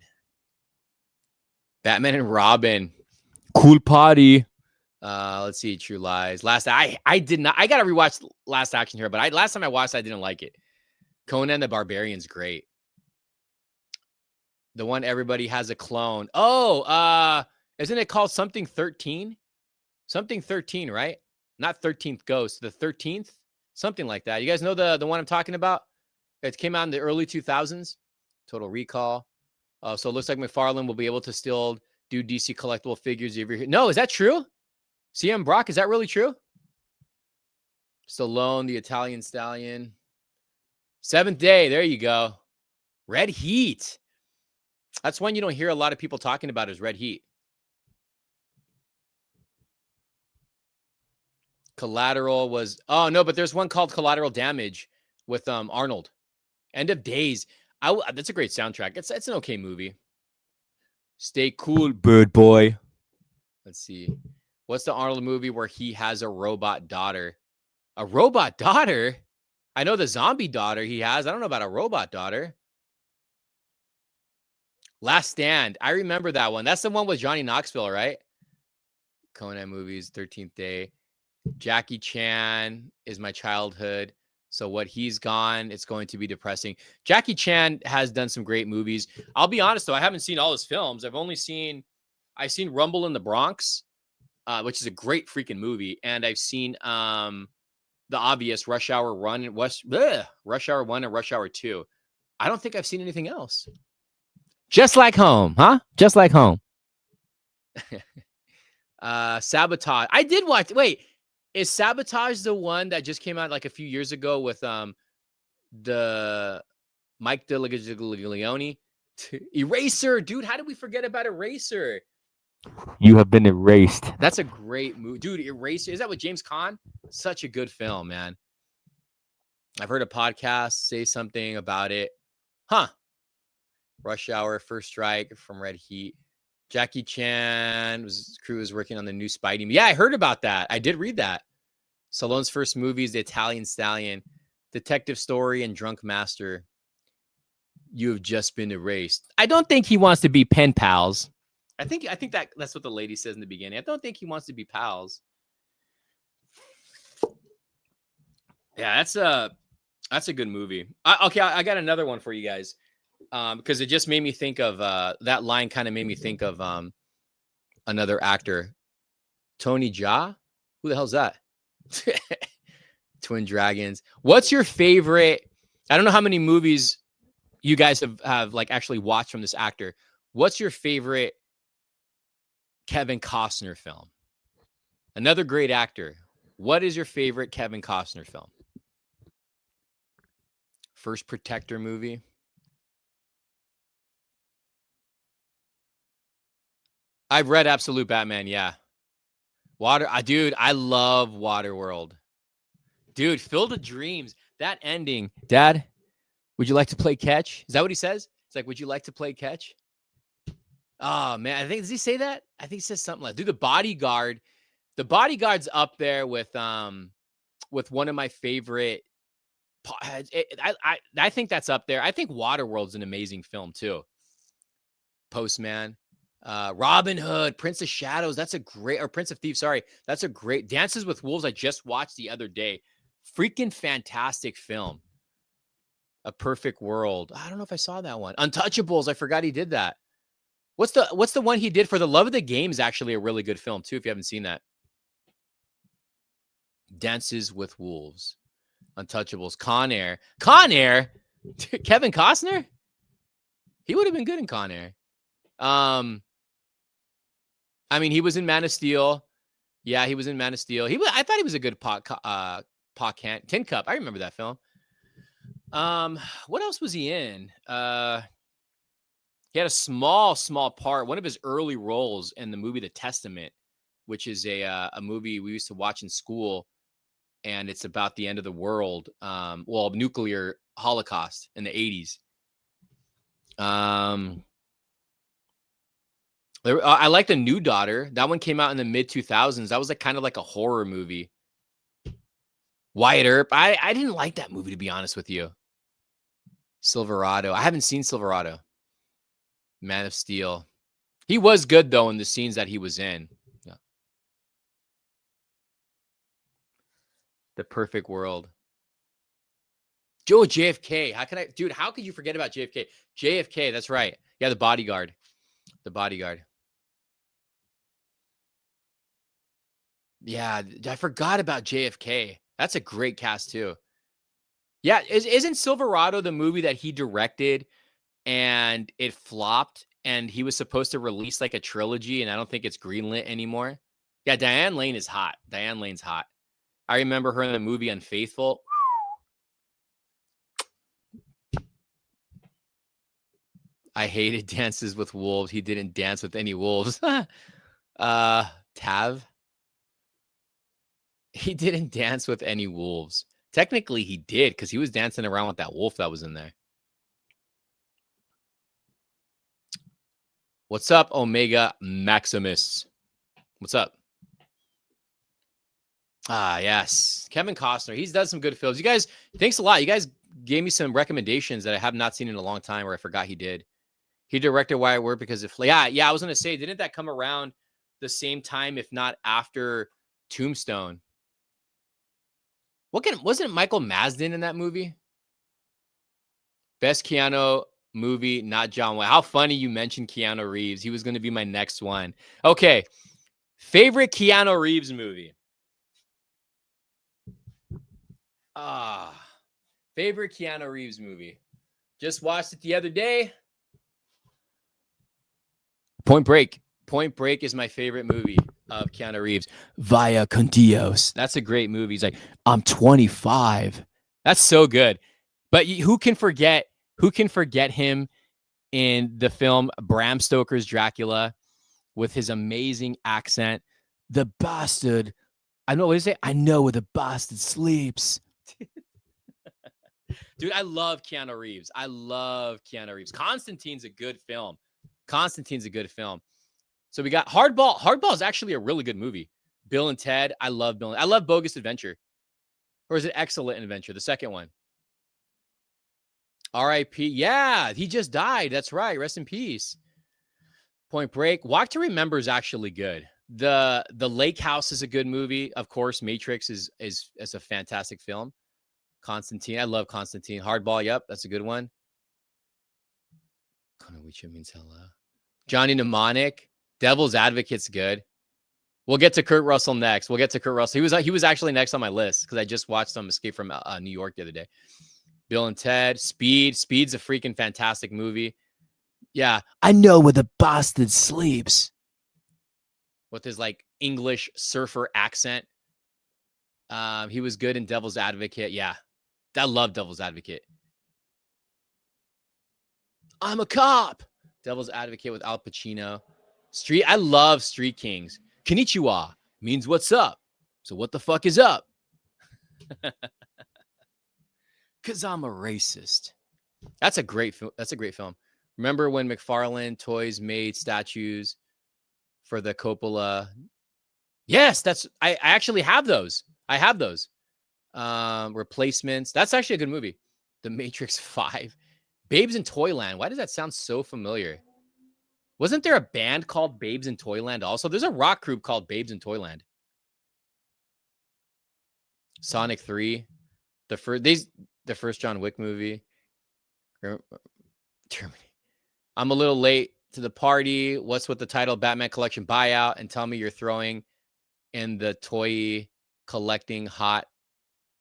A: Batman and Robin. Cool party. Let's see. True Lies. I did not. I gotta rewatch Last Action Hero, but last time I watched, I didn't like it. Conan the Barbarian's great. The one everybody has a clone. Oh, isn't it called something 13? Something 13, right? Not 13th Ghost, the 13th, something like that. You guys know the one I'm talking about? It came out in the early 2000s. Total Recall. So it looks like McFarlane will be able to still do DC collectible figures. No, is that true? CM Brock, is that really true? Stallone, the Italian Stallion. Seventh Day, there you go. Red Heat. That's one you don't hear a lot of people talking about is Red Heat. Collateral was, oh no, but there's one called Collateral Damage with Arnold. End of Days. That's a great soundtrack. It's an okay movie. Stay Cool, Bird Boy. Let's see. What's the Arnold movie where he has a robot daughter? A robot daughter? I know the zombie daughter he has. I don't know about a robot daughter. Last Stand. I remember that one. That's the one with Johnny Knoxville, right? Conan movies, 13th Day. Jackie Chan is my childhood. So what he's gone, it's going to be depressing. Jackie Chan has done some great movies. I'll be honest, though. I haven't seen all his films. I've seen Rumble in the Bronx, which is a great freaking movie. And I've seen the obvious Rush Hour 1 and Rush Hour 1 and Rush Hour 2. I don't think I've seen anything else. Just Like Home, huh? Just Like Home. Sabotage. I did watch. Wait, is Sabotage the one that just came out like a few years ago with the Mike DeLeone? Eraser, dude. How did we forget about Eraser? You have been erased. That's a great movie, dude. Eraser. Is that with James Caan? Such a good film, man. I've heard a podcast say something about it. Huh. Rush Hour, First Strike from Red Heat. Jackie Chan crew was working on the new Spidey. Yeah, I heard about that. I did read that. Stallone's first movie is The Italian Stallion, Detective Story, and Drunk Master. You have just been erased. I don't think he wants to be pen pals. I think that's what the lady says in the beginning. I don't think he wants to be pals. Yeah, that's a good movie. Okay, I got another one for you guys. Because it just made me think of that line kind of made me think of another actor. Tony Jaa? Who the hell's that? Twin Dragons. What's your favorite? I don't know how many movies you guys have like actually watched from this actor. What's your favorite Kevin Costner film? Another great actor. What is your favorite Kevin Costner film? First Protector movie. I've read Absolute Batman, yeah. Dude, I love Waterworld. Dude, Field of Dreams. That ending. Dad, would you like to play catch? Is that what he says? It's like, would you like to play catch? Oh, man. Does he say that? I think he says something like, dude, The Bodyguard. The Bodyguard's up there with one of my favorite. I think that's up there. I think Waterworld's an amazing film, too. Postman. Robin Hood, Prince of Shadows. That's a great, or Prince of Thieves. Sorry. That's a great. Dances with Wolves. I just watched the other day. Freaking fantastic film. A Perfect World. I don't know if I saw that one. Untouchables. I forgot he did that. What's the one he did for The Love of the Game is actually a really good film too. If you haven't seen that. Dances with Wolves. Untouchables. Con Air. Con Air. Kevin Costner. He would have been good in Con Air. I mean, he was in Man of Steel. Yeah, he was in Man of Steel. I thought he was a good Tin Cup. I remember that film. What else was he in? He had a small part. One of his early roles in the movie The Testament, which is a movie we used to watch in school, and it's about the end of the world. Nuclear holocaust in the 80s. I like The New Daughter. That one came out in the mid 2000s. That was kind of like a horror movie. Wyatt Earp. I didn't like that movie, to be honest with you. Silverado. I haven't seen Silverado. Man of Steel. He was good, though, in the scenes that he was in. Yeah. The Perfect World. Joe JFK. How can I, dude? How could you forget about JFK? JFK. That's right. Yeah, The Bodyguard. The Bodyguard. Yeah, I forgot about JFK. That's a great cast too. Yeah, isn't Silverado the movie that he directed and it flopped and he was supposed to release like a trilogy and I don't think it's greenlit anymore? Yeah, Diane Lane is hot. Diane Lane's hot. I remember her in the movie Unfaithful. I hated Dances with Wolves. He didn't dance with any wolves. Tav. He didn't dance with any wolves. Technically, he did because he was dancing around with that wolf that was in there. What's up, Omega Maximus? What's up? Ah, yes. Kevin Costner. He's done some good films. You guys, thanks a lot. You guys gave me some recommendations that I have not seen in a long time or I forgot he did. He directed Wyatt Earp because of, yeah, I was going to say, didn't that come around the same time, if not after Tombstone? Wasn't Michael Masden in that movie? Best Keanu movie, not John Wayne. How funny you mentioned Keanu Reeves. He was going to be my next one. Okay. Favorite Keanu Reeves movie? Favorite Keanu Reeves movie? Just watched it the other day. Point Break. Point Break is my favorite movie of Keanu Reeves. Via con Dios. That's a great movie. He's like, I'm 25. That's so good. But who can forget him in the film Bram Stoker's Dracula with his amazing accent? The bastard. I know what is it? I know where the bastard sleeps. Dude, I love Keanu Reeves. Constantine's a good film. So we got Hardball. Hardball is actually a really good movie. Bill and Ted. I love Bogus Adventure. Or is it Excellent Adventure? The second one. R.I.P. Yeah, he just died. That's right. Rest in peace. Point Break. Walk to Remember is actually good. The Lake House is a good movie. Of course, Matrix is a fantastic film. Constantine. I love Constantine. Hardball. Yep, that's a good one. Konoichi means hello. Johnny Mnemonic. Devil's Advocate's good. We'll get to Kurt Russell next. He was actually next on my list because I just watched him Escape from New York the other day. Bill and Ted. Speed. Speed's a freaking fantastic movie. Yeah. I know where the bastard sleeps. With his like English surfer accent. He was good in Devil's Advocate. Yeah. I love Devil's Advocate. I'm a cop. Devil's Advocate with Al Pacino. I love Street Kings. Konnichiwa means what's up. So what the fuck is up? Because I'm a racist. That's a great film. Remember when McFarlane Toys made statues for the Coppola? Yes, I actually have those. I have those. Replacements. That's actually a good movie. The Matrix 5. Babes in Toyland. Why does that sound so familiar? Wasn't there a band called Babes in Toyland also? There's a rock group called Babes in Toyland. Sonic 3. The first John Wick movie. I'm a little late to the party. What's with the title Batman Collection Buyout? And tell me you're throwing in the toy collecting hot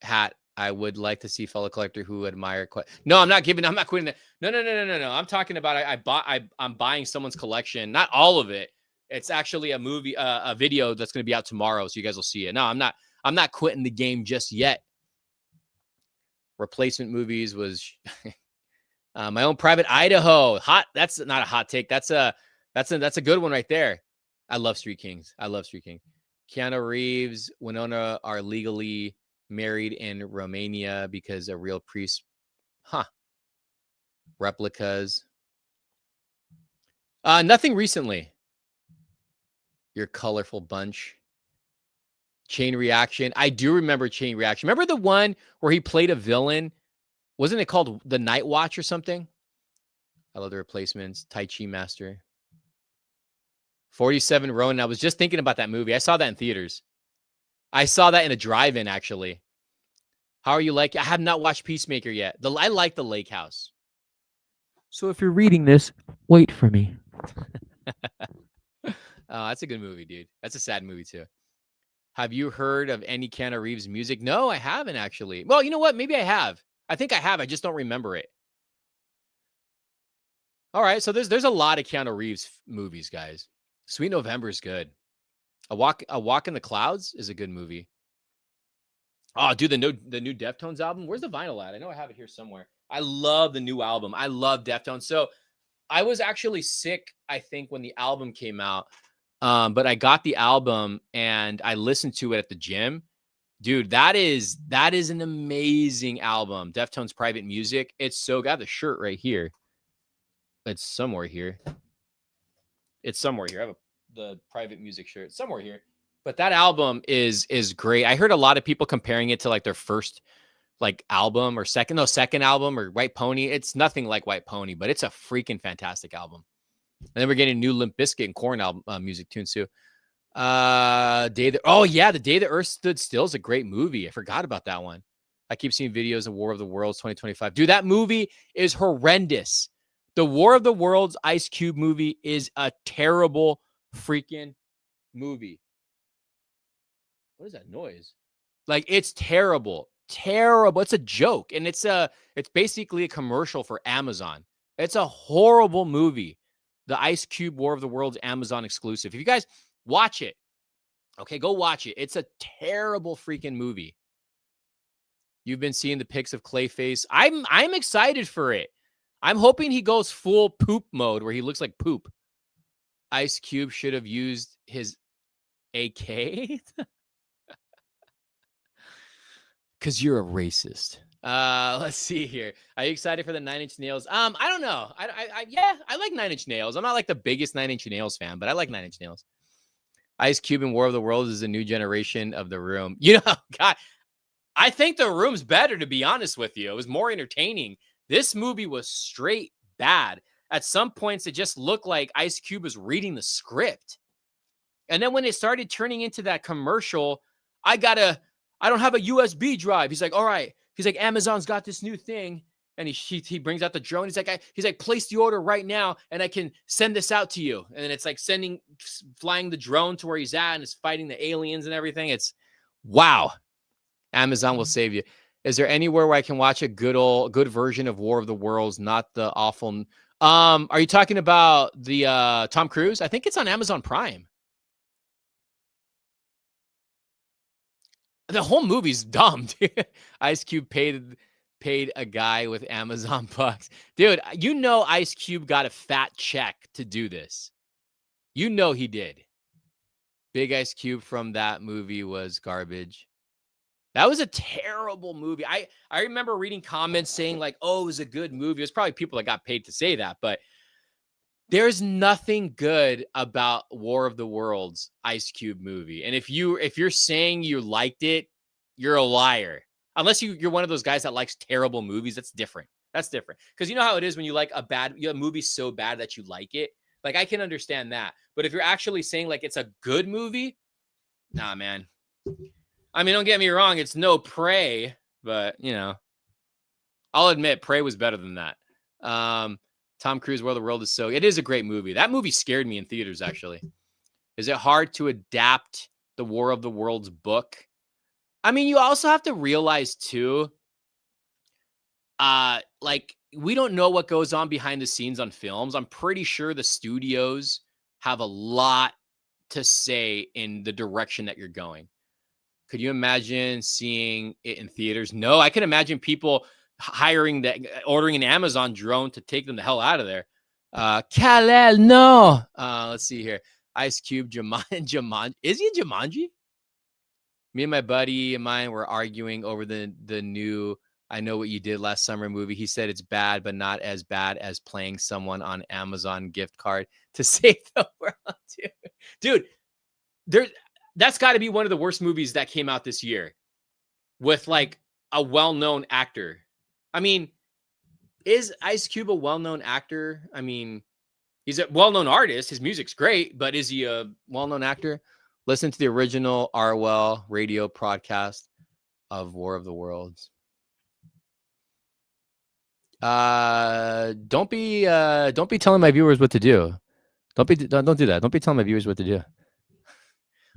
A: hat. I would like to see fellow collector who admire. No, I'm not quitting that. No. I'm talking about I'm buying someone's collection. Not all of it. It's actually a movie, a video that's going to be out tomorrow, so you guys will see it. No, I'm not quitting the game just yet. Replacement movies was My Own Private Idaho. Hot. That's not a hot take. That's a good one right there. I love Street Kings. Keanu Reeves, Winona are legally married in Romania because a real priest. Replicas. Nothing recently. Your colorful bunch. Chain Reaction. I do remember Chain Reaction. Remember the one where he played a villain? Wasn't it called The Night Watch or something? I love The Replacements. Tai Chi Master. 47 Ronin. I was just thinking about that movie. I saw that in theaters. I saw that in a drive-in, actually. How are you like? I have not watched Peacemaker yet. I like The Lake House.
B: So if you're reading this, wait for me.
A: That's a good movie, dude. That's a sad movie, too. Have you heard of any Keanu Reeves music? No, I haven't, actually. Well, you know what? Maybe I have. I think I have. I just don't remember it. All right, so there's a lot of Keanu Reeves movies, guys. Sweet November is good. A Walk in the Clouds is a good movie. Oh, dude, the new Deftones album. Where's the vinyl at? I know I have it here somewhere. I love the new album. I love Deftones. So I was actually sick, I think, when the album came out. But I got the album and I listened to it at the gym. Dude, that is an amazing album. Deftones Private Music. It's so got the shirt right here. It's somewhere here. It's somewhere here. I have the Private Music shirt. It's somewhere here. But that album is great. I heard a lot of people comparing it to like their first like album or second album or White Pony. It's nothing like White Pony, but it's a freaking fantastic album. And then we're getting new Limp Bizkit and Korn album music tunes too. The Day the Earth Stood Still is a great movie. I forgot about that one. I keep seeing videos of War of the Worlds 2025. Dude, that movie is horrendous. The War of the Worlds Ice Cube movie is a terrible freaking movie. What is that noise? Like, it's terrible. Terrible. It's a joke. And it's basically a commercial for Amazon. It's a horrible movie. The Ice Cube War of the Worlds Amazon exclusive. If you guys watch it, okay, go watch it. It's a terrible freaking movie. You've been seeing the pics of Clayface. I'm excited for it. I'm hoping he goes full poop mode where he looks like poop. Ice Cube should have used his AK. Because you're a racist. Let's see here. Are you excited for the 9 Inch Nails? I don't know. I like 9 Inch Nails. I'm not like the biggest 9 Inch Nails fan, but I like 9 Inch Nails. Ice Cube and War of the Worlds is a new generation of The Room. You know, God, I think The Room's better, to be honest with you. It was more entertaining. This movie was straight bad. At some points, it just looked like Ice Cube was reading the script. And then when it started turning into that commercial, I don't have a USB drive. He's like, all right. He's like, Amazon's got this new thing. And he brings out the drone. He's like, place the order right now and I can send this out to you. And then it's like flying the drone to where he's at and it's fighting the aliens and everything. It's wow. Amazon will save you. Is there anywhere where I can watch a good version of War of the Worlds, not the awful? Are you talking about the Tom Cruise? I think it's on Amazon Prime. The whole movie's dumb, dude. Ice Cube paid a guy with Amazon bucks. Dude, you know Ice Cube got a fat check to do this. You know he did. Big Ice Cube from that movie was garbage. That was a terrible movie. I remember reading comments saying like, oh, it was a good movie. It was probably people that got paid to say that, but there's nothing good about War of the Worlds Ice Cube movie. And if you're saying you liked it, you're a liar. Unless you're one of those guys that likes terrible movies, that's different. That's different. Because you know how it is when you like a movie so bad that you like it. Like, I can understand that. But if you're actually saying like it's a good movie, nah, man. I mean, don't get me wrong, it's no Prey, but you know, I'll admit Prey was better than that. Tom Cruise, War of the World it is a great movie. That movie scared me in theaters, actually. Is it hard to adapt the War of the Worlds book? I mean, you also have to realize too, like, we don't know what goes on behind the scenes on films. I'm pretty sure the studios have a lot to say in the direction that you're going. Could you imagine seeing it in theaters? No, I can imagine people ordering an Amazon drone to take them the hell out of there. Kal-El, no. Let's see here. Ice Cube, Jumanji. Is he in Jumanji? Me and my buddy and mine were arguing over the new I Know What You Did Last Summer movie. He said it's bad, but not as bad as playing someone on Amazon gift card to save the world. Dude, that's got to be one of the worst movies that came out this year with like a well-known actor. I mean, is Ice Cube a well-known actor? I mean, he's a well-known artist. His music's great, but is he a well-known actor? Listen to the original Arwell radio podcast of War of the Worlds. Don't be telling my viewers what to do. Don't do that. Don't be telling my viewers what to do.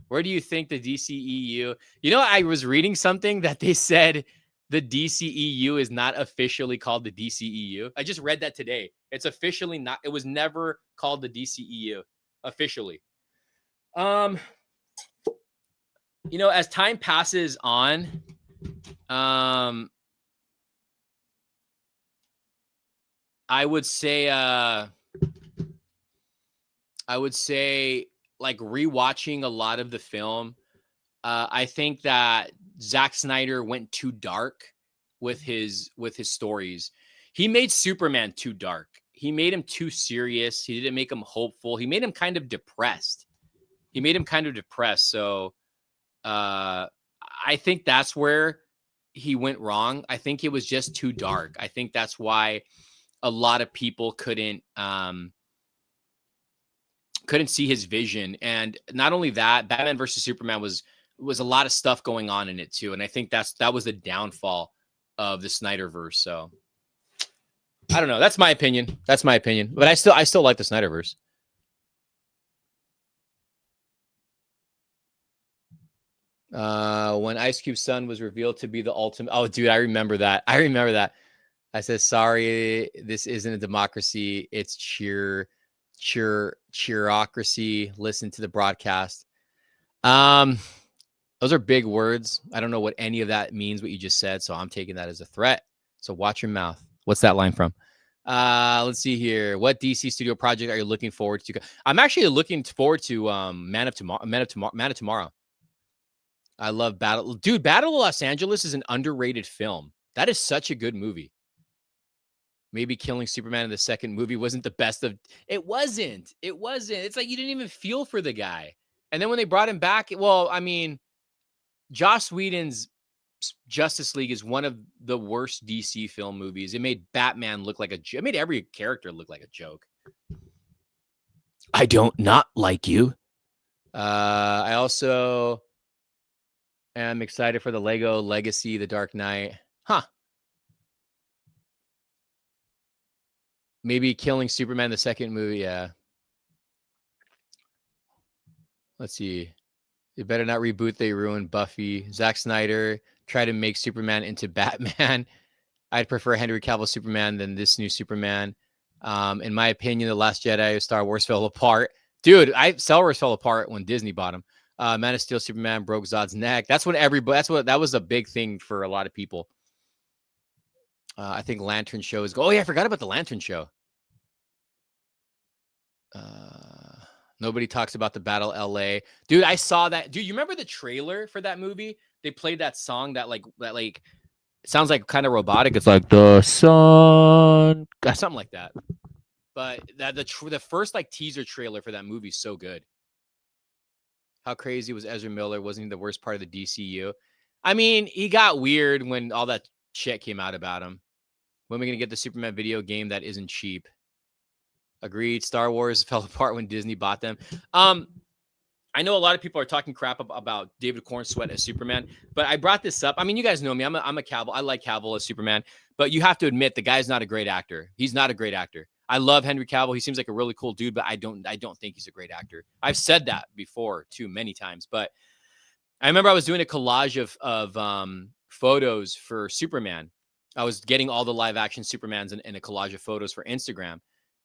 A: Where do you think the DCEU? You know, I was reading something that they said the DCEU is not officially called the DCEU. I just read that today. It's officially not. It was never called the DCEU officially. You know, as time passes on, I would say like rewatching a lot of the film. I think that Zack Snyder went too dark with his stories. He made Superman too dark. He made him too serious. He didn't make him hopeful. He made him kind of depressed. So I think that's where he went wrong. I think it was just too dark. I think that's why a lot of people couldn't see his vision. And not only that, Batman versus Superman was a lot of stuff going on in it too. And I think that was the downfall of the Snyderverse. So I don't know. That's my opinion. But I still like the Snyderverse. When Ice Cube's son was revealed to be the ultimate. Oh, dude, I remember that. I said, sorry, this isn't a democracy. It's cheerocracy. Listen to the broadcast. Those are big words. I don't know what any of that means, what you just said. So I'm taking that as a threat. So watch your mouth. What's that line from? Let's see here. What DC studio project are you looking forward to? I'm actually looking forward to Man of Tomorrow. I love Battle of Los Angeles is an underrated film. That is such a good movie. Maybe killing Superman in the second movie wasn't the best of. It wasn't. It's like you didn't even feel for the guy. And then when they brought him back, well, I mean, Joss Whedon's Justice League is one of the worst DC film movies. It made Batman look like it made every character look like a joke. I don't not like you. I also am excited for the Lego Legacy, The Dark Knight. Huh. Maybe killing Superman the second movie. Yeah. Let's see. They better not reboot. They ruined Buffy. Zack Snyder tried to make Superman into Batman. I'd prefer Henry Cavill Superman than this new Superman. In my opinion, The Last Jedi, Star Wars fell apart. Dude, Star Wars fell apart when Disney bought him. Man of Steel Superman broke Zod's neck. That was a big thing for a lot of people. I think Lantern Show is. Oh yeah, I forgot about the Lantern Show. Nobody talks about the Battle LA. Dude, I saw that. Dude, you remember the trailer for that movie? They played that song that it sounds like kind of robotic. It's like the sun, something like that. But the first like teaser trailer for that movie is so good. How crazy was Ezra Miller? Wasn't he the worst part of the DCU? I mean, he got weird when all that shit came out about him. When are we gonna get the Superman video game that isn't cheap? Agreed. Star Wars fell apart when Disney bought them. I know a lot of people are talking crap about David Cornsweet as Superman, but I brought this up. I mean, you guys know me. I'm a Cavill. I like Cavill as Superman, but you have to admit the guy's not a great actor. He's not a great actor. I love Henry Cavill. He seems like a really cool dude, but I don't think he's a great actor. I've said that before too many times, but I remember I was doing a collage of photos for Superman. I was getting all the live action Supermans in a collage of photos for Instagram.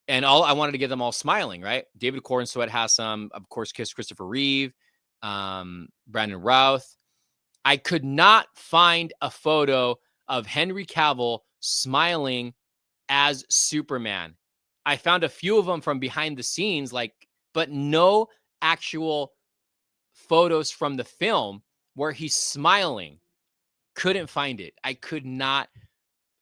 A: And I wanted to get them all smiling, right? David Cornsweet has some, of course, Christopher Reeve, Brandon Routh. I could not find a photo of Henry Cavill smiling as Superman. I found a few of them from behind the scenes, but no actual photos from the film where he's smiling. Couldn't find it. I could not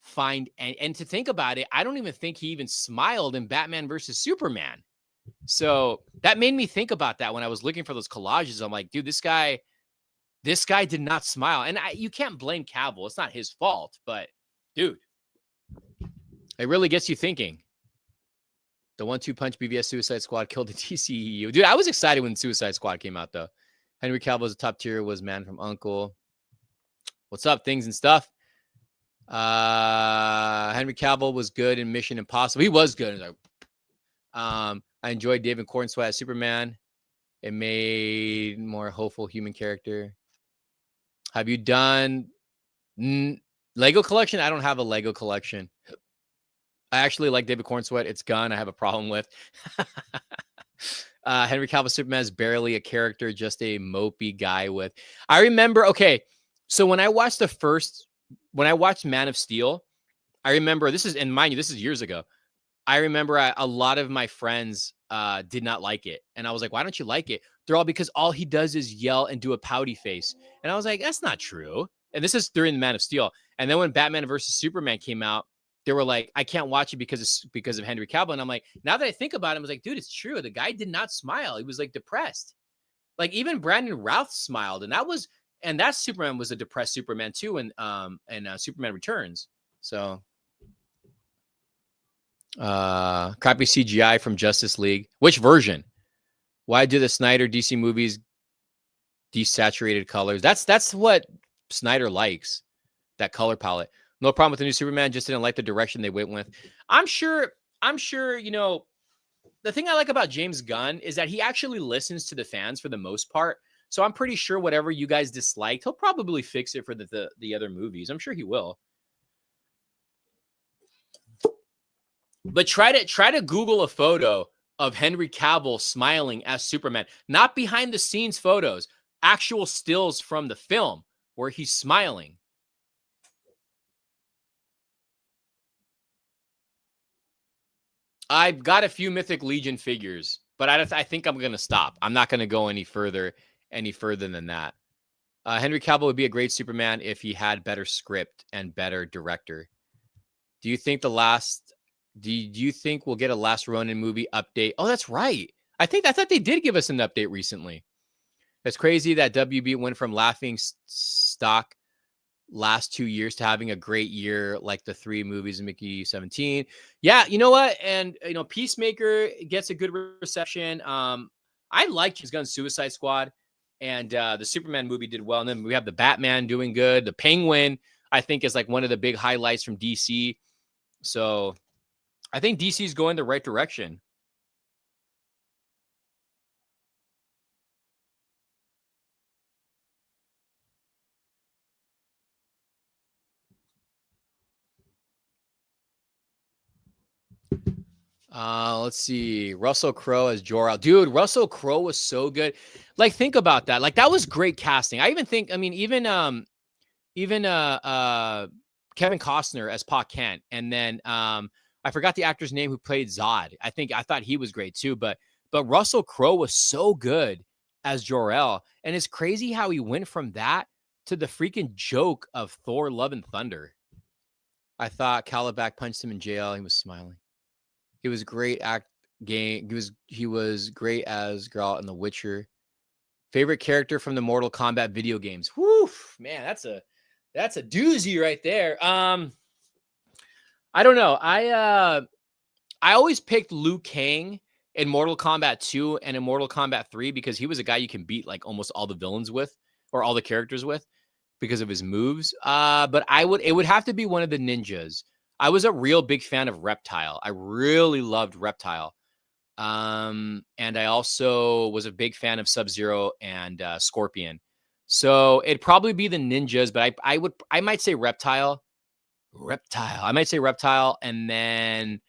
A: find, and to think about it, I don't even think he even smiled in Batman versus Superman. So that made me think about that when I was looking for those collages. I'm like, dude, this guy did not smile. And you can't blame Cavill. It's not his fault, but dude, it really gets you thinking. The 1-2 punch BVS Suicide Squad killed the DCEU. Dude, I was excited when Suicide Squad came out, though. Henry Cavill's a top tier, was Man from U.N.C.L.E. What's up, things and stuff? Henry Cavill was good in Mission Impossible. He was good. I enjoyed David Cornsweet as Superman. It made more hopeful human character. Have you done Lego collection? I don't have a Lego collection. I actually like David Cornsweet. It's Gun. I have a problem with. Henry Cavill Superman is barely a character, just a mopey guy with. I remember. Okay, so when I watched Man of Steel, I remember this is, and mind you, this is years ago. I remember a lot of my friends did not like it, and I was like, "Why don't you like it?" They're all because all he does is yell and do a pouty face, and I was like, "That's not true." And this is during the Man of Steel, and then when Batman versus Superman came out, they were like, I can't watch it because of Henry Cavill. And I'm like, now that I think about it, I was like, dude, it's true. The guy did not smile. He was like depressed. Like even Brandon Routh smiled. And that Superman was a depressed Superman too. And Superman Returns. So copy CGI from Justice League. Which version? Why do the Snyder DC movies desaturated colors? That's what Snyder likes, that color palette. No problem with the new Superman. Just didn't like the direction they went with. I'm sure, you know, the thing I like about James Gunn is that he actually listens to the fans for the most part. So I'm pretty sure whatever you guys disliked, he'll probably fix it for the other movies. I'm sure he will. But try to Google a photo of Henry Cavill smiling as Superman, not behind the scenes photos, actual stills from the film where he's smiling. I've got a few Mythic Legion figures, but I think I'm going to stop. I'm not going to go any further than that. Henry Cavill would be a great Superman if he had better script and better director. Do you think we'll get a Last Ronin movie update? Oh, that's right. I thought they did give us an update recently. It's crazy that WB went from laughing stock last 2 years to having a great year like the 3 movies in Mickey 17. Yeah, you know what? And you know, Peacemaker gets a good reception. I like James Gunn's Suicide Squad, and the Superman movie did well. And then we have the Batman doing good. The Penguin, I think, is like one of the big highlights from DC. So I think DC is going the right direction. Let's see. Russell Crowe as Jor-El. Dude, Russell Crowe was so good. Like, think about that. Like, that was great casting. I even think, I mean, even Kevin Costner as Pa Kent. And then I forgot the actor's name who played Zod. I thought he was great too. But Russell Crowe was so good as Jor-El. And it's crazy how he went from that to the freaking joke of Thor: Love and Thunder. I thought Calabac punched him in jail. He was smiling. He was great he was great as Geralt in The Witcher. Favorite character from the Mortal Kombat video games. Whew, man, that's a doozy right there. I don't know. I always picked Liu Kang in Mortal Kombat 2 and in Mortal Kombat 3 because he was a guy you can beat like almost all the villains with, or all the characters with, because of his moves. But it would have to be one of the ninjas. I was a real big fan of Reptile. I really loved Reptile. And I also was a big fan of Sub-Zero and Scorpion. So it'd probably be the ninjas, but I might say Reptile. I might say Reptile, and then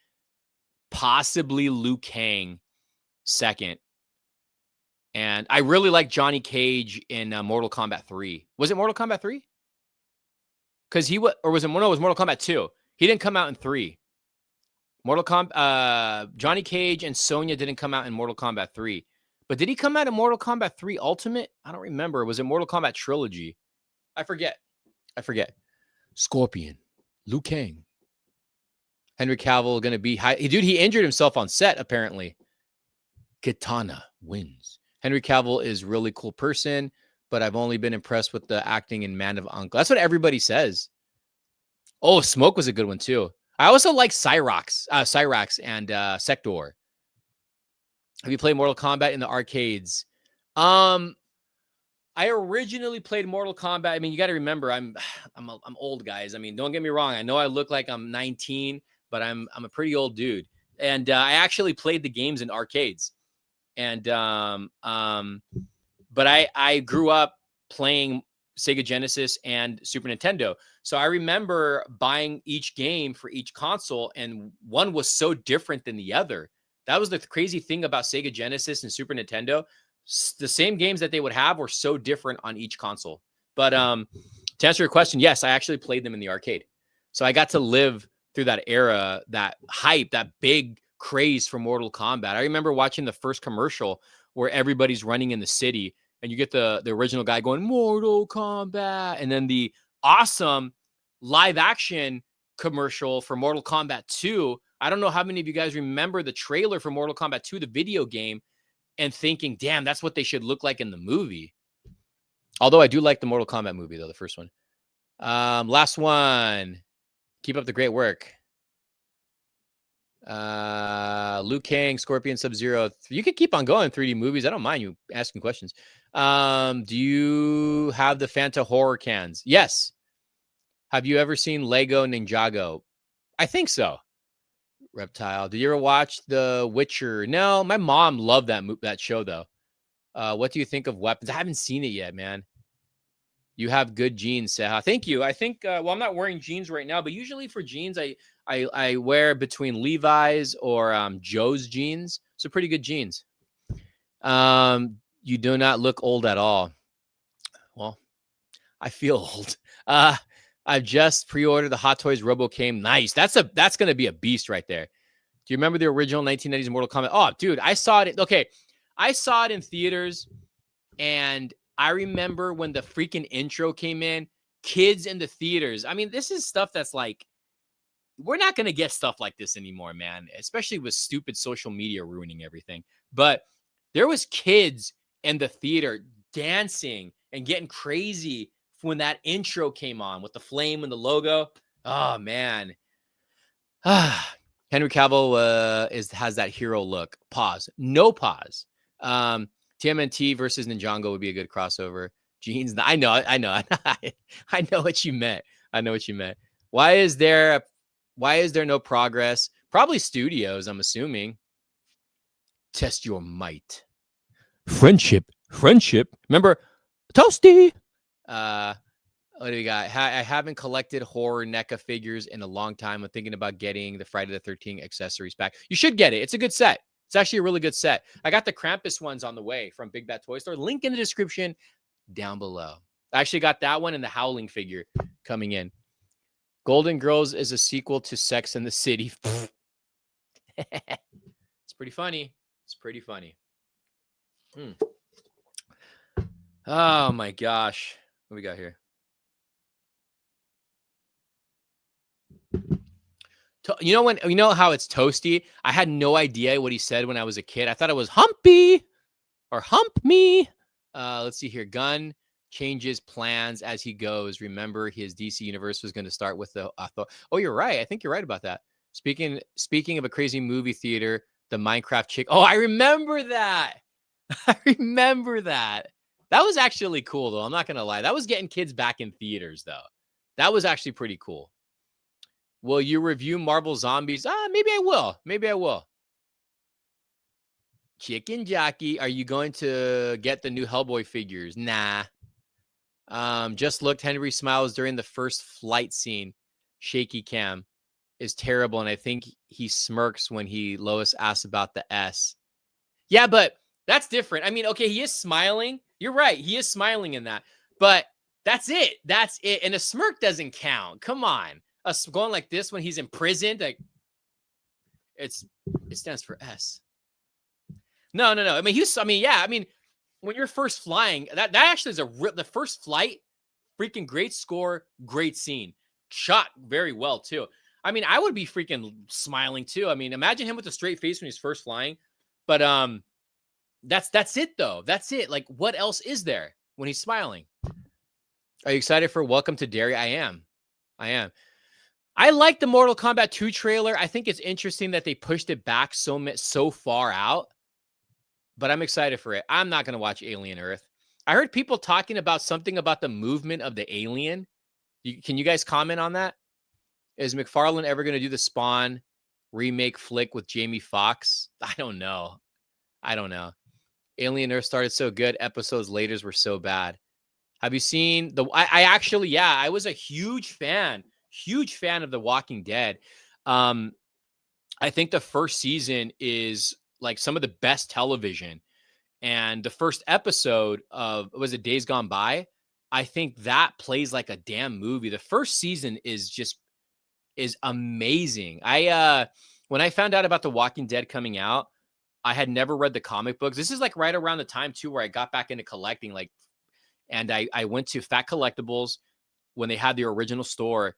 A: possibly Liu Kang second. And I really like Johnny Cage in Mortal Kombat 3. Was it Mortal Kombat 3? Because it was Mortal Kombat 2. He didn't come out in 3. Johnny Cage and Sonya didn't come out in Mortal Kombat 3. But did he come out in Mortal Kombat 3 Ultimate? I don't remember. Was it Mortal Kombat Trilogy? I forget. Scorpion. Liu Kang. Henry Cavill going to be high. Dude, he injured himself on set, apparently. Katana wins. Henry Cavill is a really cool person, but I've only been impressed with the acting in Man of Uncle. That's what everybody says. Oh, Smoke was a good one too. I also like Cyrax and Sector. Have you played Mortal Kombat in the arcades? I originally played Mortal Kombat. I mean, you got to remember, I'm old, guys. I mean, don't get me wrong. I know I look like I'm 19, but I'm a pretty old dude. And I actually played the games in arcades. And but I grew up playing Sega Genesis and Super Nintendo. So I remember buying each game for each console, and one was so different than the other. That was the crazy thing about Sega Genesis and Super Nintendo. The same games that they would have were so different on each console. But to answer your question, yes, I actually played them in the arcade. So I got to live through that era, that hype, that big craze for Mortal Kombat. I remember watching the first commercial where everybody's running in the city, and you get the original guy going Mortal Kombat, and then the awesome live action commercial for Mortal Kombat 2. I don't know how many of you guys remember the trailer for Mortal Kombat 2, the video game, and thinking, damn, that's what they should look like in the esse. Although I do like the Mortal Kombat movie, though, the first one. Last one. Keep up the great work. Liu Kang, Scorpion, Sub-Zero. You can keep on going 3D movies. I don't mind you asking questions. Do you have the Fanta horror cans? Yes. Have you ever seen Lego Ninjago? I think so. Reptile. Did you ever watch The Witcher? No, my mom loved that show though. What do you think of weapons? I haven't seen it yet, man. You have good jeans, Seha. Thank you. I think, well, I'm not wearing jeans right now, but usually for jeans, I wear between Levi's or Joe's jeans. So pretty good jeans. You do not look old at all. Well, I feel old. I've just pre-ordered the Hot Toys RoboCame. Nice. That's going to be a beast right there. Do you remember the original 1990s Mortal Kombat? Oh, dude, I saw it. Okay. I saw it in theaters, and I remember when the freaking intro came in, kids in the theaters. I mean, this is stuff that's like, we're not going to get stuff like this anymore, man, especially with stupid social media ruining everything. But there was kids in the theater dancing and getting crazy when that intro came on with the flame and the logo. Oh, man. Henry Cavill has that hero look. Pause. No pause. TMNT versus Ninjago would be a good crossover. Jeans. I know. I know what you meant. I know what you meant. Why is there no progress? Probably studios, I'm assuming. Test your might. Friendship. Remember, Toasty. What do we got? I haven't collected horror NECA figures in a long time. I'm thinking about getting the Friday the 13th accessories back. You should get it. It's a good set. It's actually a really good set. I got the Krampus ones on the way from Big Bad Toy Store. Link in the description down below. I actually got that one and the Howling figure coming in. Golden Girls is a sequel to Sex and the City. It's pretty funny. It's pretty funny. Oh my gosh. What we got here? You know how it's Toasty? I had no idea what he said when I was a kid. I thought it was Humpy or Hump Me. Let's see here. Gunn changes plans as he goes. Remember, his DC universe was going to start with the. Oh, you're right. I think you're right about that. Speaking of a crazy movie theater, the Minecraft chick. Oh, I remember that. I remember that. That was actually cool, though. I'm not going to lie. That was getting kids back in theaters, though. That was actually pretty cool. Will you review Marvel Zombies? Maybe I will. Chicken Jockey, are you going to get the new Hellboy figures? Nah. Just looked. Henry smiles during the first flight scene. Shaky cam is terrible, and I think he smirks when Lois asks about the S. Yeah, but that's different. I mean, okay, he is smiling. You're right. He is smiling in that. But that's it. And a smirk doesn't count. Come on. Us going like this when he's imprisoned, like it stands for S. No. I mean, when you're first flying, that actually is the first flight, freaking great score, great scene, shot very well too. I mean, I would be freaking smiling too. I mean, imagine him with a straight face when he's first flying. But That's it though. That's it. Like, what else is there when he's smiling? Are you excited for Welcome to Derry? I am. I like the Mortal Kombat 2 trailer. I think it's interesting that they pushed it back so far out, but I'm excited for it. I'm not going to watch Alien Earth. I heard people talking about something about the movement of the alien. Can you guys comment on that? Is McFarlane ever going to do the Spawn remake flick with Jamie Foxx? I don't know. Alien Earth started so good. Episodes later were so bad. Have you seen the? I actually, yeah, I was a huge fan of The Walking Dead. I think the first season is like some of the best television, and the first episode of was it Days Gone By? I think that plays like a damn movie. The first season is amazing. When I found out about The Walking Dead coming out, I had never read the comic books. This is like right around the time too where I got back into collecting, like, and I went to Fat Collectibles when they had the original store,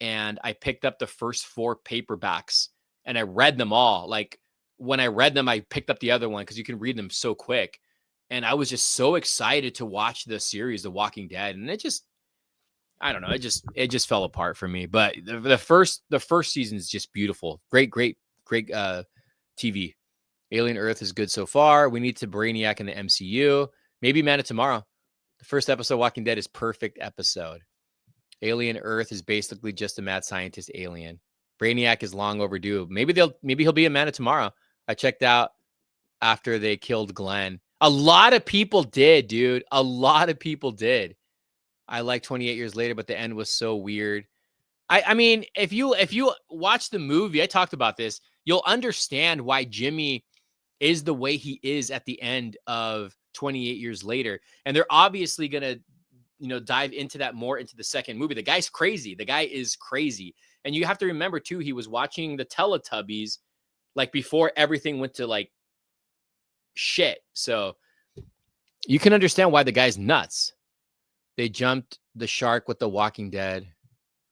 A: and I picked up the first 4 paperbacks and I read them all. Like, when I read them, I picked up the other one because you can read them so quick. And I was just so excited to watch the series, The Walking Dead. And I don't know, it just fell apart for me. But the first season is just beautiful. Great TV. Alien Earth is good so far. We need to Brainiac in the MCU. Maybe Man of Tomorrow. The first episode of Walking Dead is perfect episode. Alien Earth is basically just a mad scientist alien. Brainiac is long overdue. Maybe he'll be a Man of Tomorrow. I checked out after they killed Glenn. A lot of people did, dude. A lot of people did. I like 28 Years Later, but the end was so weird. I mean, if you watch the movie, I talked about this, you'll understand why Jimmy is the way he is at the end of 28 Years Later. And they're obviously going to, dive into that more into the second movie. The guy's crazy. The guy is crazy. And you have to remember too, he was watching the Teletubbies like before everything went to like shit. So you can understand why the guy's nuts. They jumped the shark with The Walking Dead.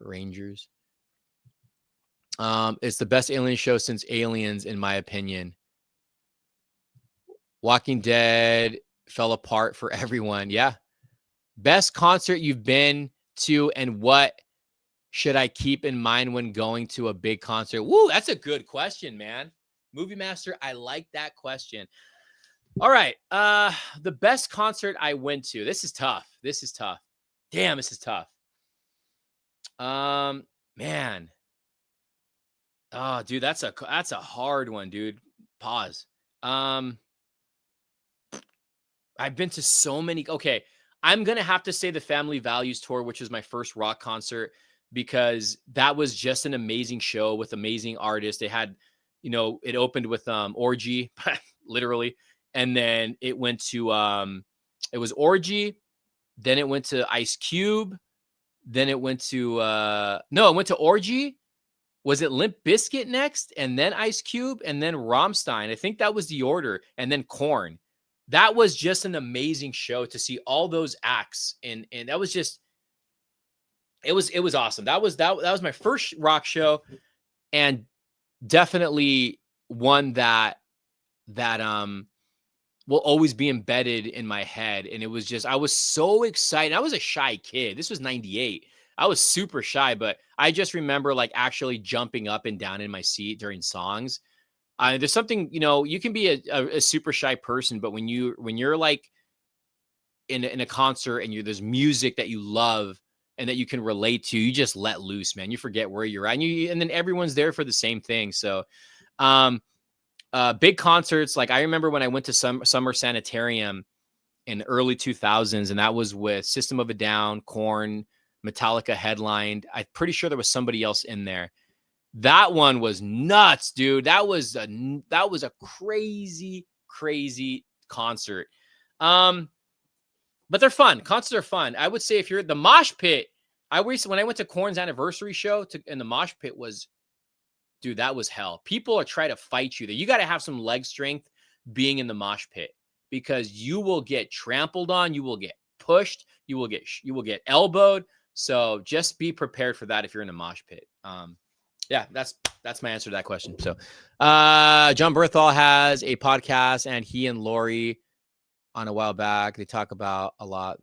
A: Rangers. It's the best alien show since Aliens, in my opinion. Walking Dead fell apart for everyone. Yeah. Best concert you've been to, and what should I keep in mind when going to a big concert? Woo, that's a good question, man. Movie Master, I like that question. All right. The best concert I went to. This is tough. Damn, this is tough. Man. Oh, dude, that's a hard one, dude. Pause. I've been to so many. Okay, I'm gonna have to say the Family Values tour, which was my first rock concert, because that was just an amazing show with amazing artists. They had, it opened with Orgy, literally, and then it went to it was Orgy, then it went to Ice Cube, then it went to it went to Orgy. Was it Limp Bizkit next, and then Ice Cube, and then Rammstein? I think that was the order, and then Korn. That was just an amazing show to see all those acts, and that was just it was awesome. That was my first rock show, and definitely one that will always be embedded in my head. And it was just, I was so excited. I was a shy kid. This was 98. I was super shy, but I just remember like actually jumping up and down in my seat during songs. There's something, you can be a super shy person, but when you're like in a concert and there's music that you love and that you can relate to, you just let loose, man. You forget where you're at, and then everyone's there for the same thing. So, big concerts. Like, I remember when I went to Summer Sanitarium in early 2000s, and that was with System of a Down, Korn, Metallica headlined. I'm pretty sure there was somebody else in there. That one was nuts, dude. That was a crazy concert. But they're fun. Concerts are fun. I would say if you're at the mosh pit, when I went to Korn's anniversary show and the mosh pit was, dude, that was hell. People are trying to fight you there. You got to have some leg strength being in the mosh pit, because you will get trampled on. You will get pushed. You will get elbowed. So just be prepared for that if you're in a mosh pit. Yeah, that's my answer to that question. So, John Berthal has a podcast, and he and Lori on a while back, they talk about a lot.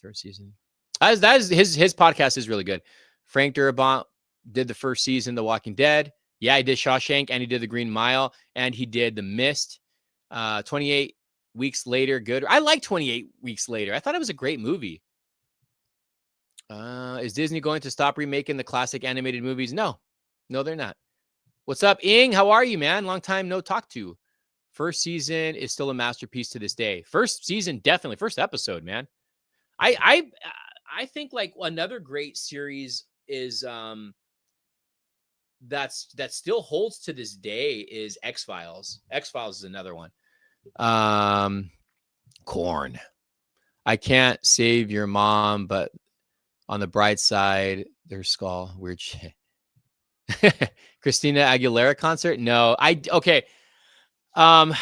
A: Third season, that is his podcast is really good. Frank Darabont did the first season, The Walking Dead. Yeah, he did Shawshank, and he did The Green Mile, and he did The Mist. 28 weeks later, good. I like 28 weeks later. I thought it was a great movie. Is Disney going to stop remaking the classic animated movies? No, they're not. What's up, Ing? How are you, man? Long time no talk to. First season is still a masterpiece to this day. First season, definitely. First episode, man. I think like another great series is that still holds to this day is X-Files. X-Files is another one. Corn. I can't save your mom, but on the bright side, their skull. Weird shit. Christina Aguilera concert? No. Okay. My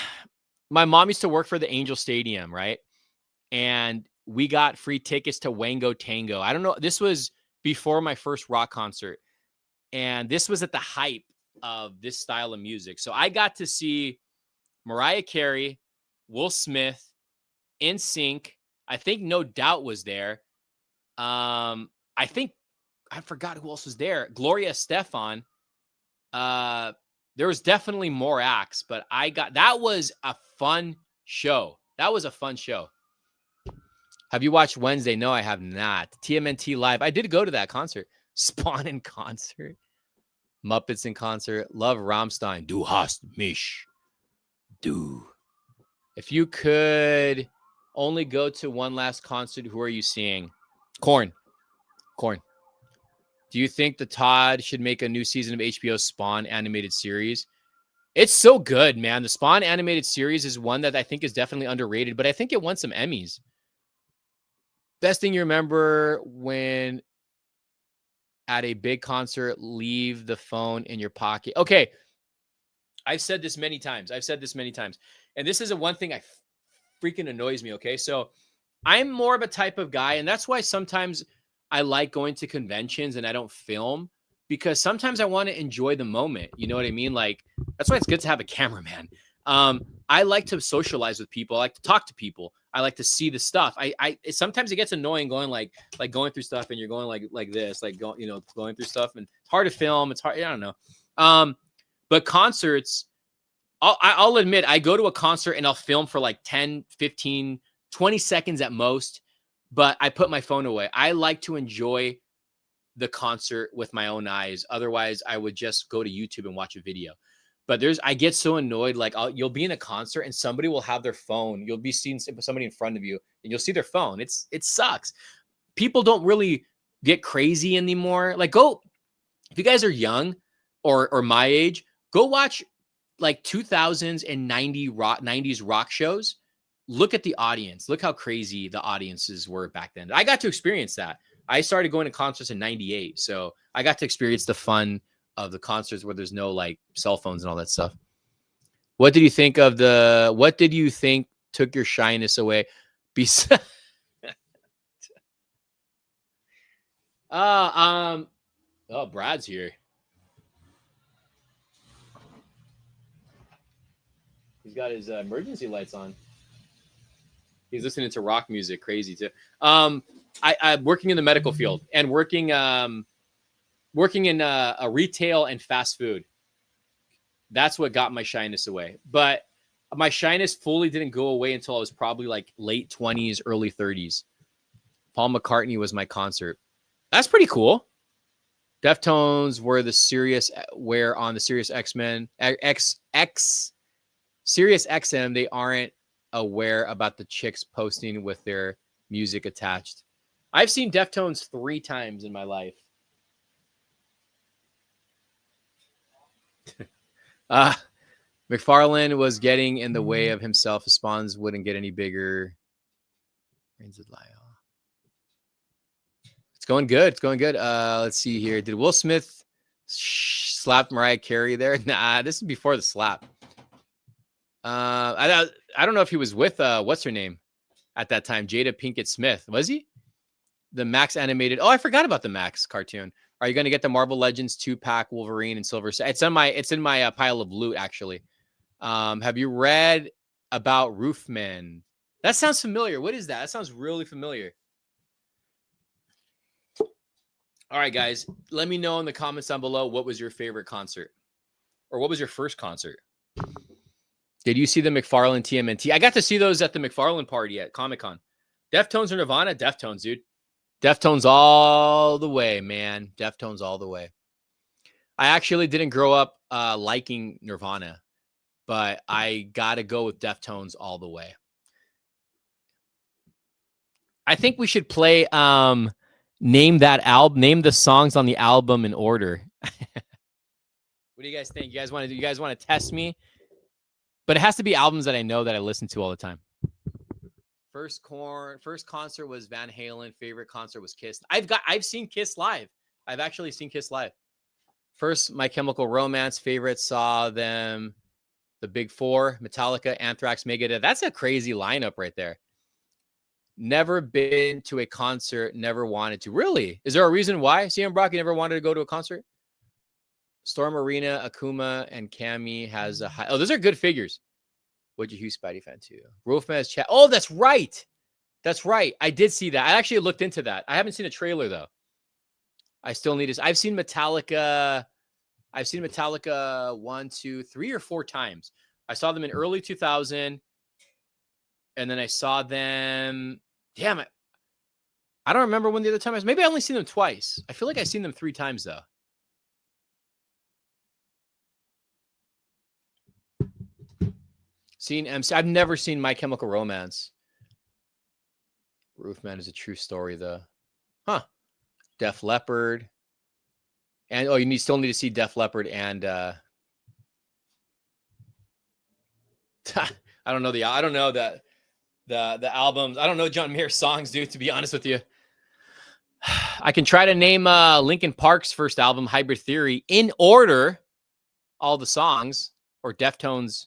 A: mom used to work for the Angel Stadium, right? And we got free tickets to Wango Tango. I don't know. This was before my first rock concert. And this was at the hype of this style of music. So I got to see Mariah Carey, Will Smith, NSYNC. I think No Doubt was there. I forgot who else was there. Gloria Estefan. There was definitely more acts, but that was a fun show. Have you watched Wednesday? No, I have not. TMNT Live. I did go to that concert. Spawn in concert. Muppets in concert. Love Rammstein. Du hast mich. Du. If you could only go to one last concert, who are you seeing? Korn. Do you think the Todd should make a new season of HBO's Spawn animated series? It's so good, man. The Spawn animated series is one that I think is definitely underrated, but I think it won some Emmys. Best thing you remember when at a big concert, leave the phone in your pocket. Okay. I've said this many times. And this is one thing I freaking annoys me. Okay. So I'm more of a type of guy, and that's why sometimes I like going to conventions and I don't film, because sometimes I want to enjoy the moment. You know what I mean? Like, that's why it's good to have a cameraman. I like to socialize with people. I like to talk to people. I like to see the stuff. Sometimes it gets annoying going going through stuff and you're going like this, going through stuff, and it's hard to film. It's hard. I don't know. But concerts, I'll admit, I go to a concert and I'll film for like 10, 15, 20 seconds at most, but I put my phone away. I like to enjoy the concert with my own eyes. Otherwise, I would just go to YouTube and watch a video. But I get so annoyed. Like, you'll be in a concert and somebody will have their phone. You'll be seeing somebody in front of you and you'll see their phone. It sucks. People don't really get crazy anymore. Like, if you guys are young or my age, go watch like 2000s and 90s rock shows. Look at the audience. Look how crazy the audiences were back then. I got to experience that. I started going to concerts in 98. So I got to experience the fun of the concerts where there's no like cell phones and all that stuff. What did you think took your shyness away? Brad's here. He's got his emergency lights on. He's listening to rock music, crazy too. I'm working in the medical field and working in a retail and fast food. That's what got my shyness away. But my shyness fully didn't go away until I was probably like late 20s, early 30s. Paul McCartney was my concert. That's pretty cool. Deftones were on the Sirius X-Men, Sirius XM. They aren't aware about the chicks posting with their music attached. I've seen Deftones 3 times in my life. McFarlane was getting in the way of himself. His spawns wouldn't get any bigger. It's going good. Let's see here. Did Will Smith slap Mariah Carey there? Nah, this is before the slap. I don't know if he was with what's her name at that time, Jada Pinkett Smith. Was he? The Max animated. Oh, I forgot about the Max cartoon. Are you going to get the Marvel Legends 2-pack Wolverine and Silver? It's in my pile of loot, actually. Have you read about Roofman? That sounds familiar. What is that? That sounds really familiar. All right, guys, let me know in the comments down below, what was your favorite concert? Or what was your first concert? Did you see the McFarlane TMNT? I got to see those at the McFarlane party at Comic-Con. Deftones or Nirvana? Deftones, dude. Deftones all the way, man. Deftones all the way. I actually didn't grow up liking Nirvana, but I got to go with Deftones all the way. I think we should play name the songs on the album in order. What do you guys think? You guys want to test me? But it has to be albums that I know that I listen to all the time. First concert was Van Halen. Favorite concert was Kiss. I've seen Kiss live. I've actually seen Kiss live. First, My Chemical Romance. Favorite, saw them, the Big Four, Metallica, Anthrax, Megadeth. That's a crazy lineup right there. Never been to a concert, never wanted to. Really? Is there a reason why? CM Brock, you never wanted to go to a concert? Storm Arena, Akuma, and Cammy has a high. Oh, those are good figures. What'd you Hugh Spidey fan too? Wolfman's chat. Oh, that's right. That's right. I did see that. I actually looked into that. I haven't seen a trailer though. I still need to. I've seen Metallica 1, 2, 3, or 4 times. I saw them in early 2000. And then I saw them. Damn it. I don't remember when the other time I was. Maybe I only seen them twice. I feel like I've seen them 3 times though. Seen MC. I've never seen My Chemical Romance. Roofman is a true story though. Huh. Def Leppard. And you still need to see Def Leppard and I don't know the albums. I don't know John Mayer's songs, dude, to be honest with you. I can try to name Linkin Park's first album, Hybrid Theory, in order, all the songs, or Deftones,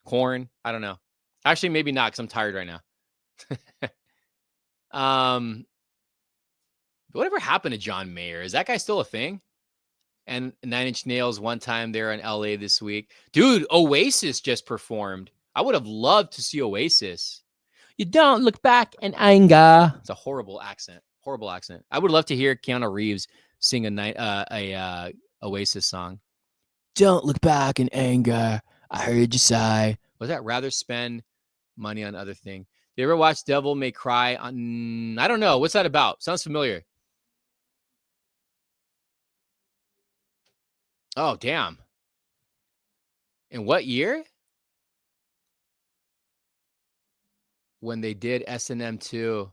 A: Korn. I don't know. Actually, maybe not, because I'm tired right now. Whatever happened to John Mayer? Is that guy still a thing? And 9 Inch Nails, one time they're in LA this week. Dude, Oasis just performed. I would have loved to see Oasis. You don't look back in anger. It's a horrible accent. Horrible accent. I would love to hear Keanu Reeves sing a Oasis song. Don't look back in anger. I heard you sigh. Was that rather spend money on other thing? You ever watch Devil May Cry? I don't know. What's that about? Sounds familiar. Oh, damn. In what year? When they did S&M 2.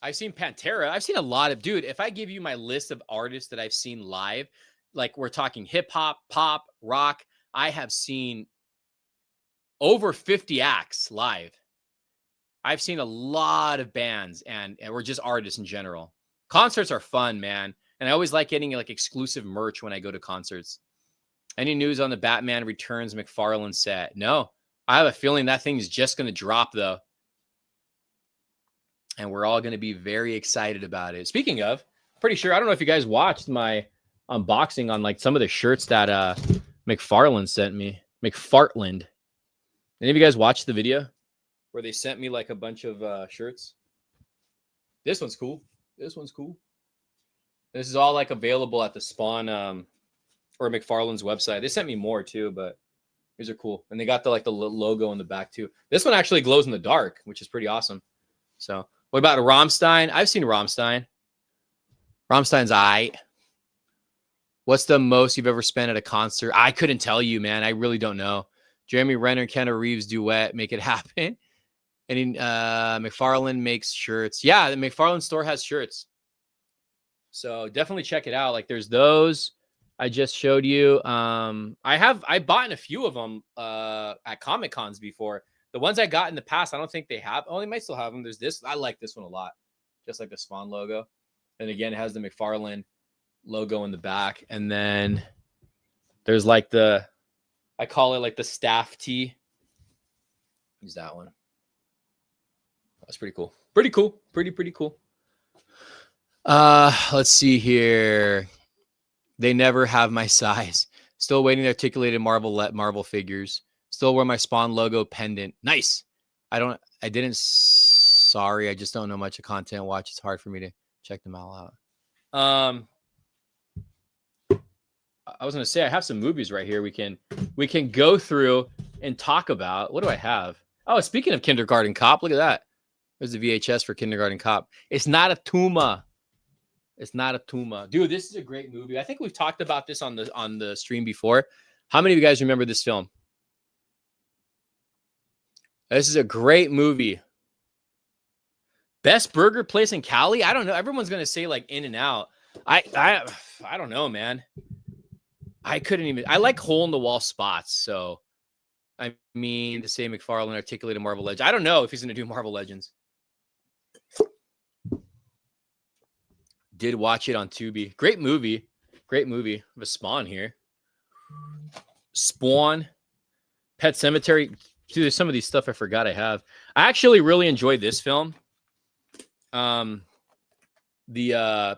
A: I've seen Pantera. I've seen a lot of, dude, if I give you my list of artists that I've seen live, like we're talking hip hop, pop, rock, I have seen over 50 acts live. I've seen a lot of bands and we're just artists in general. Concerts are fun, man. And I always like getting like exclusive merch when I go to concerts. Any news on the Batman Returns McFarlane set? No, I have a feeling that thing's just going to drop though. And we're all going to be very excited about it. Speaking of, pretty sure, I don't know if you guys watched my unboxing on like some of the shirts that McFarlane sent me. McFartland. Any of you guys watched the video where they sent me like a bunch of shirts? This one's cool. This one's cool. This is all like available at the Spawn or McFarlane's website. They sent me more too, but these are cool. And they got the logo in the back too. This one actually glows in the dark, which is pretty awesome. So what about Rammstein? I've seen Rammstein. Rammstein's aight. What's the most you've ever spent at a concert? I couldn't tell you, man. I really don't know. Jeremy Renner and Keanu Reeves duet, make it happen. And McFarlane makes shirts. Yeah, the McFarlane store has shirts. So definitely check it out. Like there's those I just showed you. I bought a few of them at Comic Cons before. The ones I got in the past, I don't think they have. Oh, they might still have them. There's this. I like this one a lot. Just like the Spawn logo. And again, it has the McFarlane logo in the back. And then there's like I call it like the staff tee. Use that one. That's pretty cool. Pretty cool. Pretty cool. Let's see here. They never have my size. Still waiting to articulated Marvel figures. Still wear my Spawn logo pendant. Nice. Sorry, I just don't know much of content watch. It's hard for me to check them all out. I was gonna say I have some movies right here we can go through and talk about. What do I have? Oh, speaking of Kindergarten Cop, look at that. There's the VHS for Kindergarten Cop. It's not a Tuma. It's not a Tuma. Dude, this is a great movie. I think we've talked about this on the stream before. How many of you guys remember this film? This is a great movie. Best burger place in Cali? I don't know. Everyone's gonna say like In-N-Out. I don't know, man. I couldn't even. I like hole in the wall spots. So, I mean, to say McFarlane articulated Marvel Legends. I don't know if he's gonna do Marvel Legends. Did watch it on Tubi. Great movie. Great movie. I have a Spawn here. Spawn. Pet Cemetery. Dude, there's some of these stuff I forgot I have. I actually really enjoyed this film. The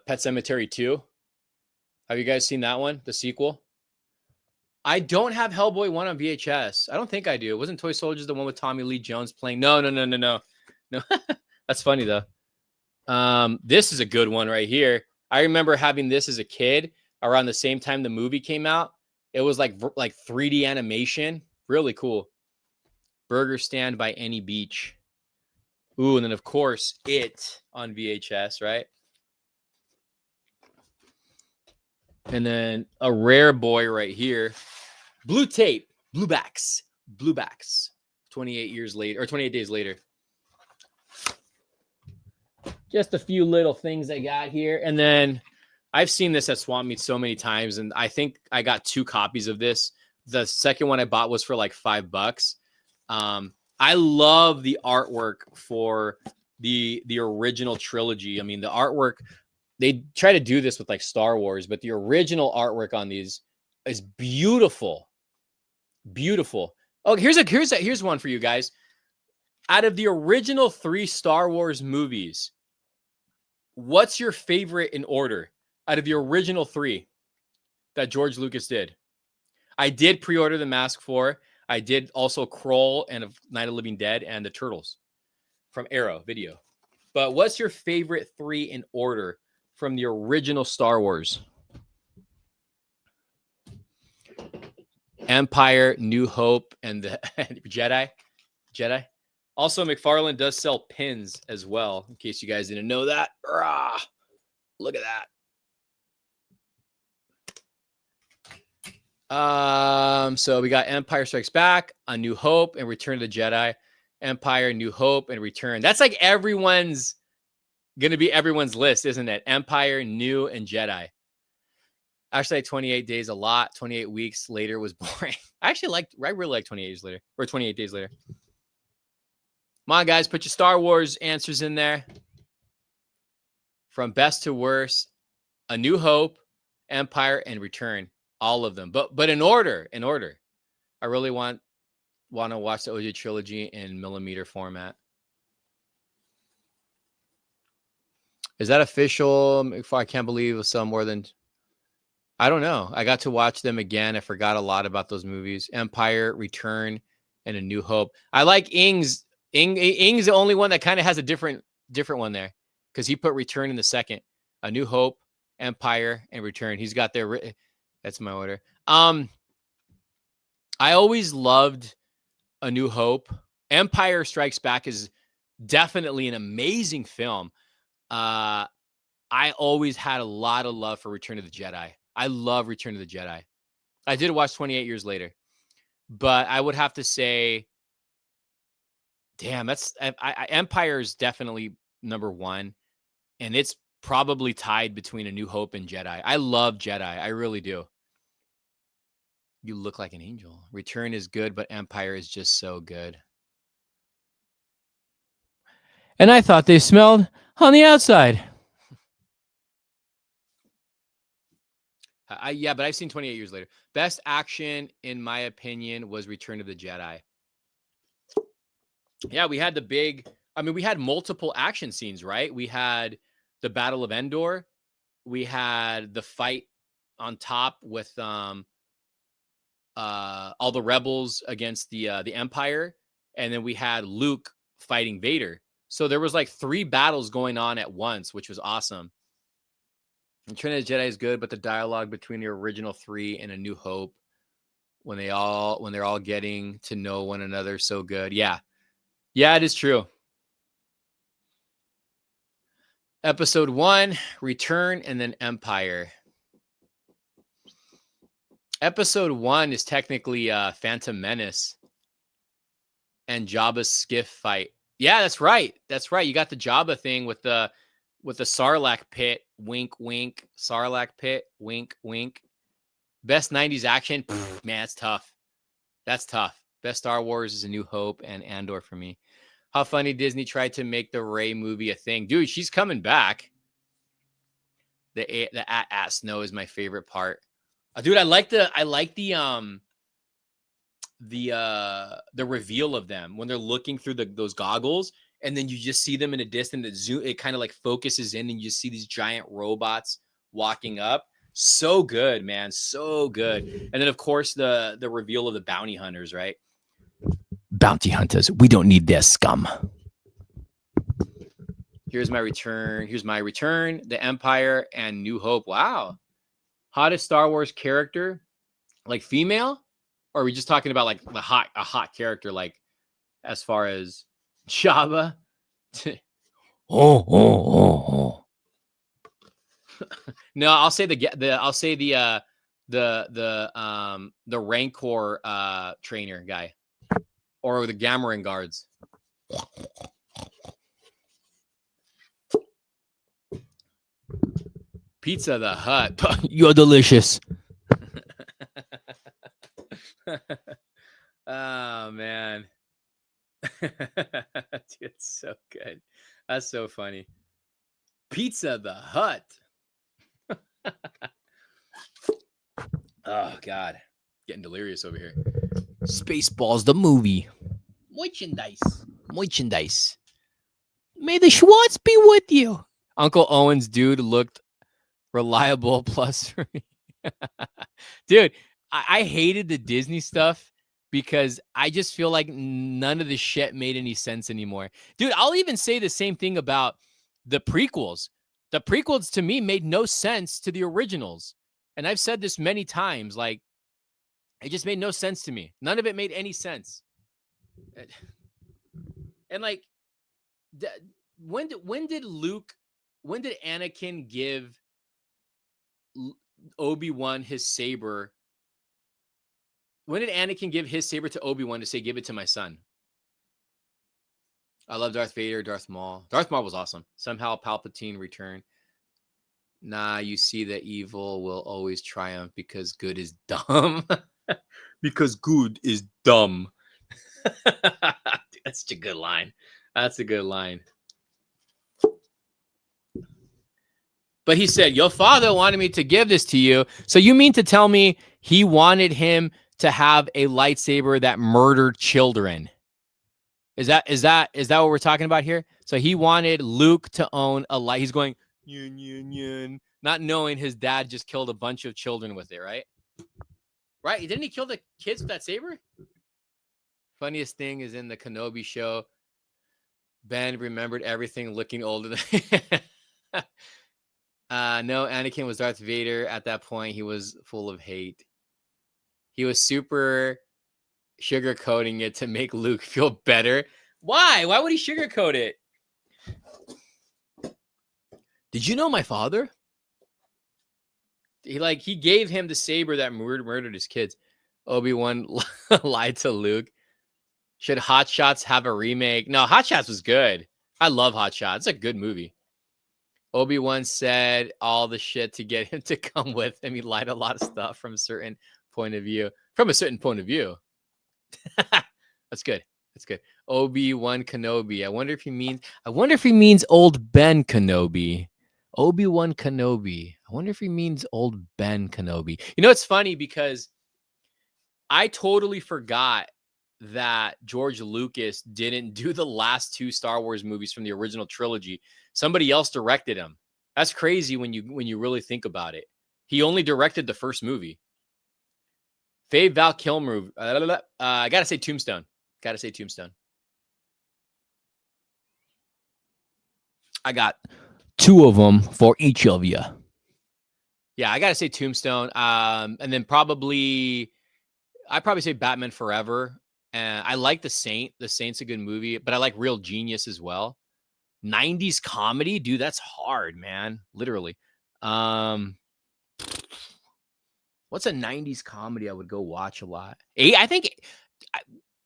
A: Pet Cemetery 2. Have you guys seen that one? The sequel? I don't have Hellboy 1 on VHS. I don't think I do. Wasn't Toy Soldiers the one with Tommy Lee Jones playing? No. No. That's funny though. This is a good one right here. I remember having this as a kid around the same time the movie came out. It was like 3D animation. Really cool. Burger Stand by Any Beach. Ooh, and then of course It on VHS, right? And then a rare boy right here. Blue Tape. Bluebacks. 28 years later, or 28 days later. Just a few little things I got here. And then I've seen this at Swamp Meet so many times, and I think I got 2 copies of this. The second one I bought was for like $5. I love the artwork for the original trilogy. I mean, the artwork, they try to do this with like Star Wars, but the original artwork on these is beautiful. Beautiful. Oh, here's one for you guys. Out of the original 3 Star Wars movies, what's your favorite in order out of the original 3 that George Lucas did? I did pre-order The Mask 4. I did also Kroll and Night of the Living Dead and the Turtles from Arrow Video. But what's your favorite 3 in order from the original Star Wars? Empire, New Hope, and the Jedi. Also, McFarlane does sell pins as well, in case you guys didn't know that. Rah, look at that. So we got Empire Strikes Back, A New Hope, and Return of the Jedi. Empire, New Hope, and Return. That's like everyone's list, isn't it? Empire, New, and Jedi. Actually, like 28 days a lot. 28 weeks later was boring. I really like 28 days later, or 28 days later. Come on, guys, put your Star Wars answers in there. From best to worst, A New Hope, Empire, and Return. All of them. But in order. I really want to watch the OG trilogy in millimeter format. Is that official? I can't believe it was some more than... I don't know. I got to watch them again. I forgot a lot about those movies. Empire, Return, and A New Hope. I like Ing's. Ing's the only one that kind of has a different one there, because he put Return in the second. A New Hope, Empire, and Return. He's got their... That's my order. I always loved A New Hope. Empire Strikes Back is definitely an amazing film. I always had a lot of love for Return of the Jedi. I love Return of the Jedi. I did watch 28 years later, but I would have to say, damn, Empire is definitely number 1, and it's probably tied between A New Hope and Jedi. I love Jedi. I really do. You look like an angel. Return is good, but Empire is just so good. And I thought they smelled on the outside. Yeah, but I've seen 28 years later. Best action, in my opinion, was Return of the Jedi. Yeah, we had the big I mean, we had multiple action scenes, right? We had the Battle of Endor. We had the fight on top with all the rebels against the Empire, and then we had Luke fighting Vader. So there was like 3 battles going on at once, which was awesome. And Return of the Jedi is good, but the dialogue between the original 3 and A New Hope, when they're all getting to know one another, so good. Yeah, it is true. Episode 1, Return, and then Empire. Episode 1 is technically Phantom Menace and Jabba's skiff fight. Yeah, that's right. That's right. You got the Jabba thing with the Sarlacc pit. Wink, wink. Sarlacc pit. Wink, wink. Best 90s action. Pff, man, that's tough. That's tough. Best Star Wars is A New Hope and Andor for me. How funny Disney tried to make the Rey movie a thing. Dude, she's coming back. The at Snow is my favorite part. Dude, I like the reveal of them when they're looking through those goggles, and then you just see them in a distance. It kind of like focuses in, and you see these giant robots walking up. So good, man. So good. And then of course the reveal of the bounty hunters, right? Bounty hunters, we don't need their scum. Here's my return. The Empire and New Hope. Wow. Hottest Star Wars character, like female? Or are we just talking about like a hot character, like as far as Jabba? oh. No, I'll say the Rancor trainer guy, or the Gamorrean guards. Pizza the Hut. You're delicious. Oh man. Dude, it's so good. That's so funny. Pizza the Hut. Oh God. Getting delirious over here. Spaceballs the movie. Merchandise. May the Schwartz be with you. Uncle Owen's dude looked reliable plus for me. Dude, I hated the Disney stuff because I just feel like none of the shit made any sense anymore. Dude, I'll even say the same thing about the prequels. The prequels to me made no sense to the originals. And I've said this many times, like, it just made no sense to me. None of it made any sense. And like, when did Anakin give Obi-Wan his saber? When did Anakin give his saber to Obi-Wan to say, give it to my son? I love Darth Vader, Darth Maul. Darth Maul was awesome. Somehow Palpatine returned. Nah, you see that evil will always triumph because good is dumb. Because good is dumb. That's such a good line. That's a good line. But he said, your father wanted me to give this to you. So you mean to tell me he wanted him to have a lightsaber that murdered children? Is that what we're talking about here? So he wanted Luke to own a light. He's going, yun, yun, yun, not knowing his dad just killed a bunch of children with it, right? Right? Didn't he kill the kids with that saber? Funniest thing is in the Kenobi show, Ben remembered everything looking older than no, Anakin was Darth Vader. At that point, he was full of hate. He was super sugarcoating it to make Luke feel better. Why? Why would he sugarcoat it? Did you know my father? He gave him the saber that murdered his kids. Obi-Wan lied to Luke. Should Hot Shots have a remake? No, Hot Shots was good. I love Hot Shots. It's a good movie. Obi-Wan said all the shit to get him to come with him. He lied a lot of stuff from a certain point of view. That's good. That's good. Obi-Wan Kenobi. I wonder if he means old Ben Kenobi. Obi-Wan Kenobi. I wonder if he means old Ben Kenobi. You know, it's funny because I totally forgot that George Lucas didn't do the last 2 Star Wars movies from the original trilogy. Somebody else directed them. That's crazy when you really think about it. He only directed the first movie. Fave Val Kilmer. I gotta say Tombstone. Gotta say Tombstone. I got 2 of them for each of you. Yeah, I gotta say Tombstone. And then I'd probably say Batman Forever. And I like The Saint. The Saint's a good movie, but I like Real Genius as well. 90s comedy, dude, that's hard, man. Literally. What's a 90s comedy I would go watch a lot? I think.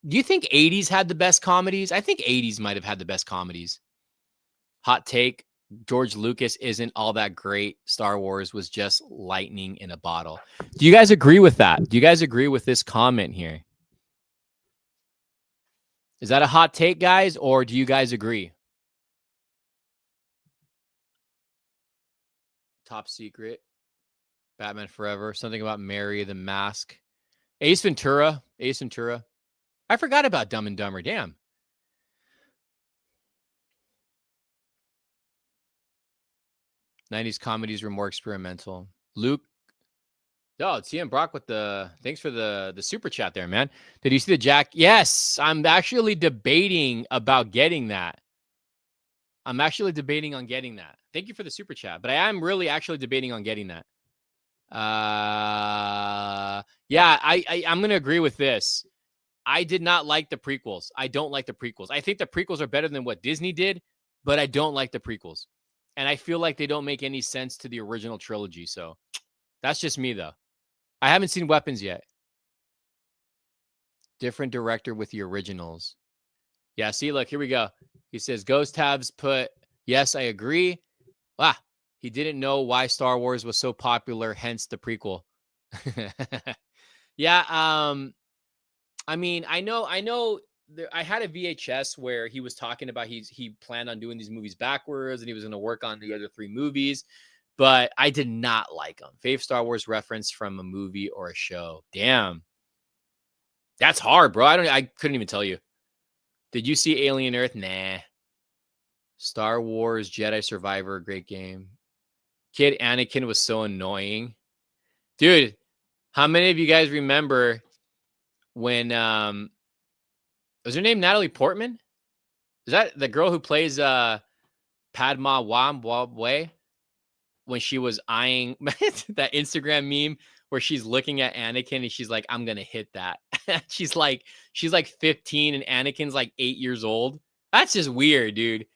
A: Do you think 80s had the best comedies? I think 80s might have had the best comedies. Hot take. George Lucas isn't all that great. Star Wars was just lightning in a bottle. Do you guys agree with that? Do you guys agree with this comment here? Is that a hot take, guys, or do you guys agree? Top Secret, Batman Forever, something about Mary, The Mask, Ace Ventura. I forgot about Dumb and Dumber. Damn. '90s comedies were more experimental. Luke. Oh, it's Ian Brock with thanks for the super chat there, man. Did you see the Jack? Yes, I'm actually debating about getting that. I'm actually debating on getting that. Thank you for the super chat, but I am really actually debating on getting that. Yeah, I'm going to agree with this. I did not like the prequels. I don't like the prequels. I think the prequels are better than what Disney did, but I don't like the prequels. And I feel like they don't make any sense to the original trilogy. So that's just me, though. I haven't seen Weapons yet. Different director with the originals. Yeah, see, look, here we go. He says, Ghost Tabs put, yes, I agree. He didn't know why Star Wars was so popular, hence the prequel. Yeah, I mean, I know I had a VHS where he was talking about he planned on doing these movies backwards and he was going to work on the other 3 movies, but I did not like them. Fave Star Wars reference from a movie or a show. Damn. That's hard, bro. I couldn't even tell you. Did you see Alien Earth? Nah. Star Wars Jedi Survivor, great game. Kid Anakin was so annoying. Dude, how many of you guys remember when was her name Natalie Portman? Is that the girl who plays Padma Wamway? When she was eyeing that Instagram meme where she's looking at Anakin and she's like, I'm gonna hit that. she's like 15 and Anakin's like 8 years old. That's just weird, dude.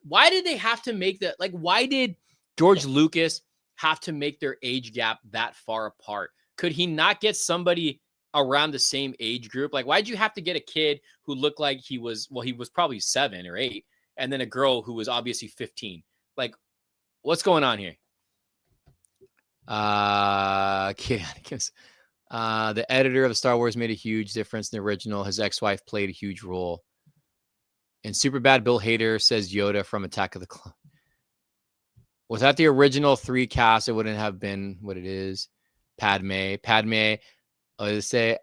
A: Why did they have to make that? Like, why did George Lucas have to make their age gap that far apart? Could he not get somebody around the same age group? Like, why'd you have to get a kid who looked like he was probably 7 or 8, and then a girl who was obviously 15? Like, what's going on here? Kid Anakin's. The editor of the Star Wars made a huge difference in the original. His ex-wife played a huge role. In Superbad, Bill Hader says Yoda from Attack of the Clones. Without the original 3 cast, it wouldn't have been what it is. Padme. I say,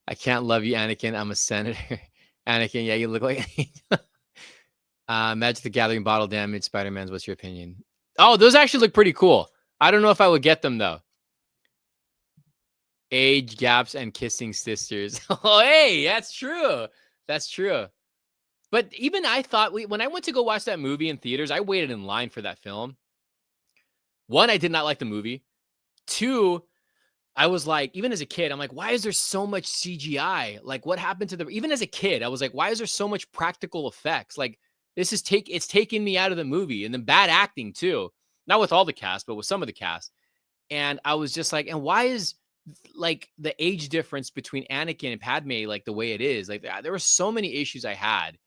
A: I can't love you, Anakin. I'm a senator. Anakin, yeah, you look like Magic the Gathering bottle damage, Spider-Man's. What's your opinion? Oh, those actually look pretty cool. I don't know if I would get them, though. Age gaps and kissing sisters. Oh, hey, that's true. That's true. But even I thought, when I went to go watch that movie in theaters, I waited in line for that film. 1, I did not like the movie. 2, I was like, even as a kid, I'm like, why is there so much CGI? Like, what happened to even as a kid, I was like, why is there so much practical effects? Like, it's taking me out of the movie. And then bad acting too. Not with all the cast, but with some of the cast. And I was just like, and why is like the age difference between Anakin and Padme like the way it is? Like, there were so many issues I had.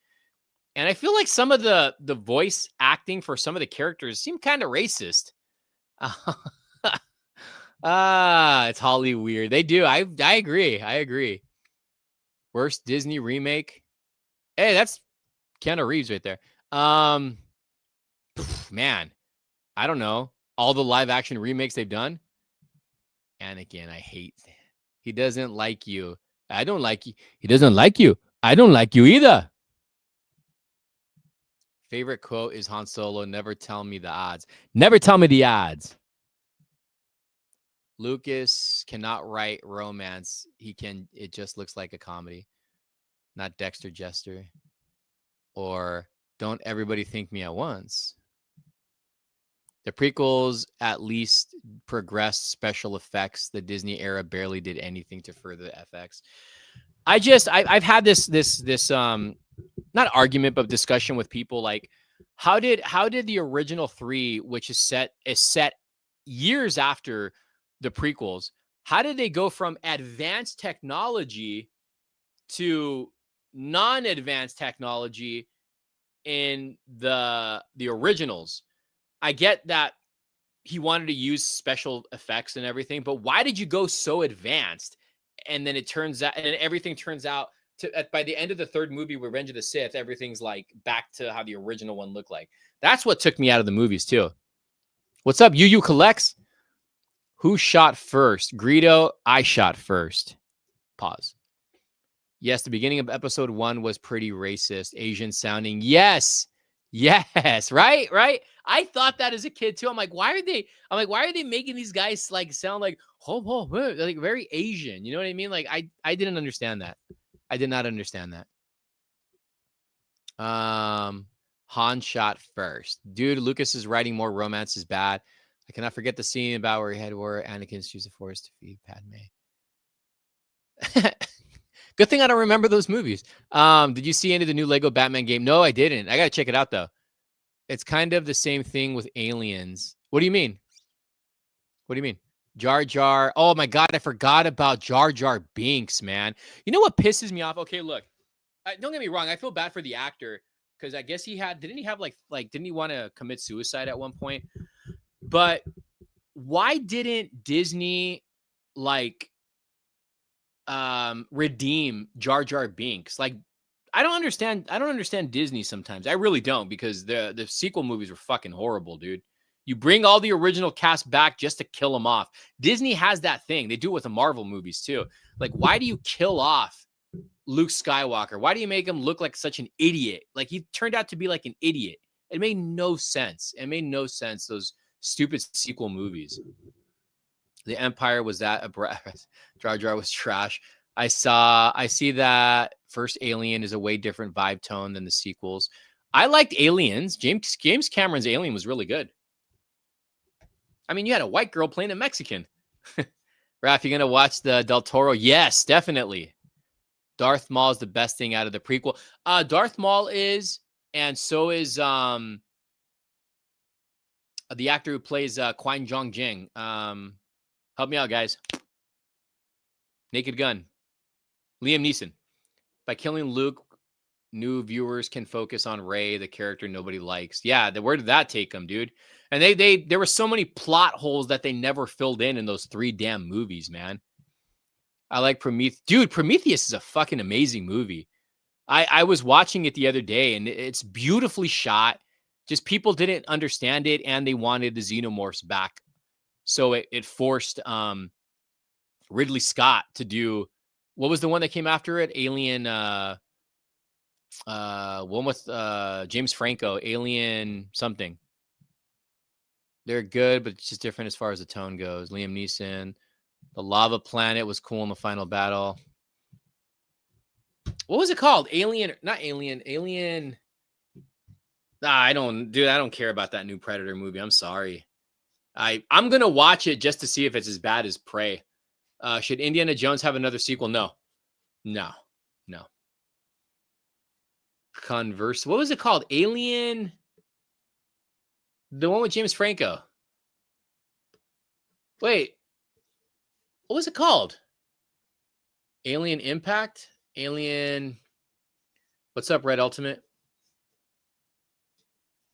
A: And I feel like some of the voice acting for some of the characters seemed kind of racist. It's Holly weird. They do. I agree. Worst Disney remake. Hey, that's Keanu Reeves right there. Man, I don't know. All the live action remakes they've done. Anakin, I hate. He doesn't like you. I don't like you. He doesn't like you. I don't like you either. Favorite quote is Han Solo, never tell me the odds. Never tell me the odds. Lucas cannot write romance. He can, it just looks like a comedy. Not Dexter Jester. Or don't everybody think me at once. The prequels at least progressed special effects. The Disney era barely did anything to further the FX. I've had this not argument but discussion with people like how did the original 3, which is set years after the prequels, how did they go from advanced technology to non-advanced technology in the originals? I get that he wanted to use special effects and everything, but why did you go so advanced? And then it turns out, and everything turns out to, by the end of the third movie, Revenge of the Sith, everything's like back to how the original one looked like. That's what took me out of the movies too. What's up, Yu Collects? Who shot first? Greedo, I shot first. Pause. Yes, the beginning of episode 1 was pretty racist, Asian sounding. Yes. Yes, right? I thought that as a kid too. I'm like, why are they making these guys like sound like like very Asian? You know what I mean? Like I didn't understand that. I did not understand that. Han shot first. Dude, Lucas is writing more romance is bad. I cannot forget the scene about where he had where Anakin's used the Force to feed Padme. Good thing I don't remember those movies. Did you see any of the new Lego Batman game? No, I didn't. I gotta check it out though. It's kind of the same thing with aliens. What do you mean? What do you mean? Jar Jar. Oh my God, I forgot about Jar Jar Binks, man. You know what pisses me off? Okay, look. Don't get me wrong. I feel bad for the actor because I guess didn't he have like didn't he want to commit suicide at one point? But why didn't Disney like redeem Jar Jar Binks? Like, I don't understand Disney sometimes. I really don't, because the sequel movies were fucking horrible, dude. You bring all the original cast back just to kill them off. Disney has that thing. They do it with the Marvel movies too. Like, why do you kill off Luke Skywalker? Why do you make him look like such an idiot? Like, he turned out to be like an idiot. It made no sense. It made no sense, those stupid sequel movies. The Empire was that Jar Jar was trash. I see that first Alien is a way different vibe tone than the sequels. I liked Aliens. James Cameron's Alien was really good. I mean, you had a white girl playing a Mexican. Raph, you gonna watch the Del Toro? Yes, definitely. Darth Maul is the best thing out of the prequel. Darth Maul is, and so is the actor who plays Qui Gon Jinn. Help me out, guys. Naked Gun. Liam Neeson. By killing Luke, new viewers can focus on Rey, the character nobody likes. Yeah, where did that take them, dude? And there were so many plot holes that they never filled in those 3 damn movies, man. I like Prometheus. Dude, Prometheus is a fucking amazing movie. I was watching it the other day, and it's beautifully shot. Just people didn't understand it, and they wanted the xenomorphs back. So it forced Ridley Scott to do, what was the one that came after it? Alien, one with James Franco, Alien something. They're good, but it's just different as far as the tone goes. Liam Neeson. The Lava Planet was cool in the final battle. What was it called? Not Alien. Alien. Nah, I don't care about that new Predator movie. I'm sorry. I'm gonna watch it just to see if it's as bad as Prey. Should Indiana Jones have another sequel? No. Converse. What was it called? Alien. The one with James Franco. Wait. What was it called? Alien Impact? Alien. What's up, Red Ultimate?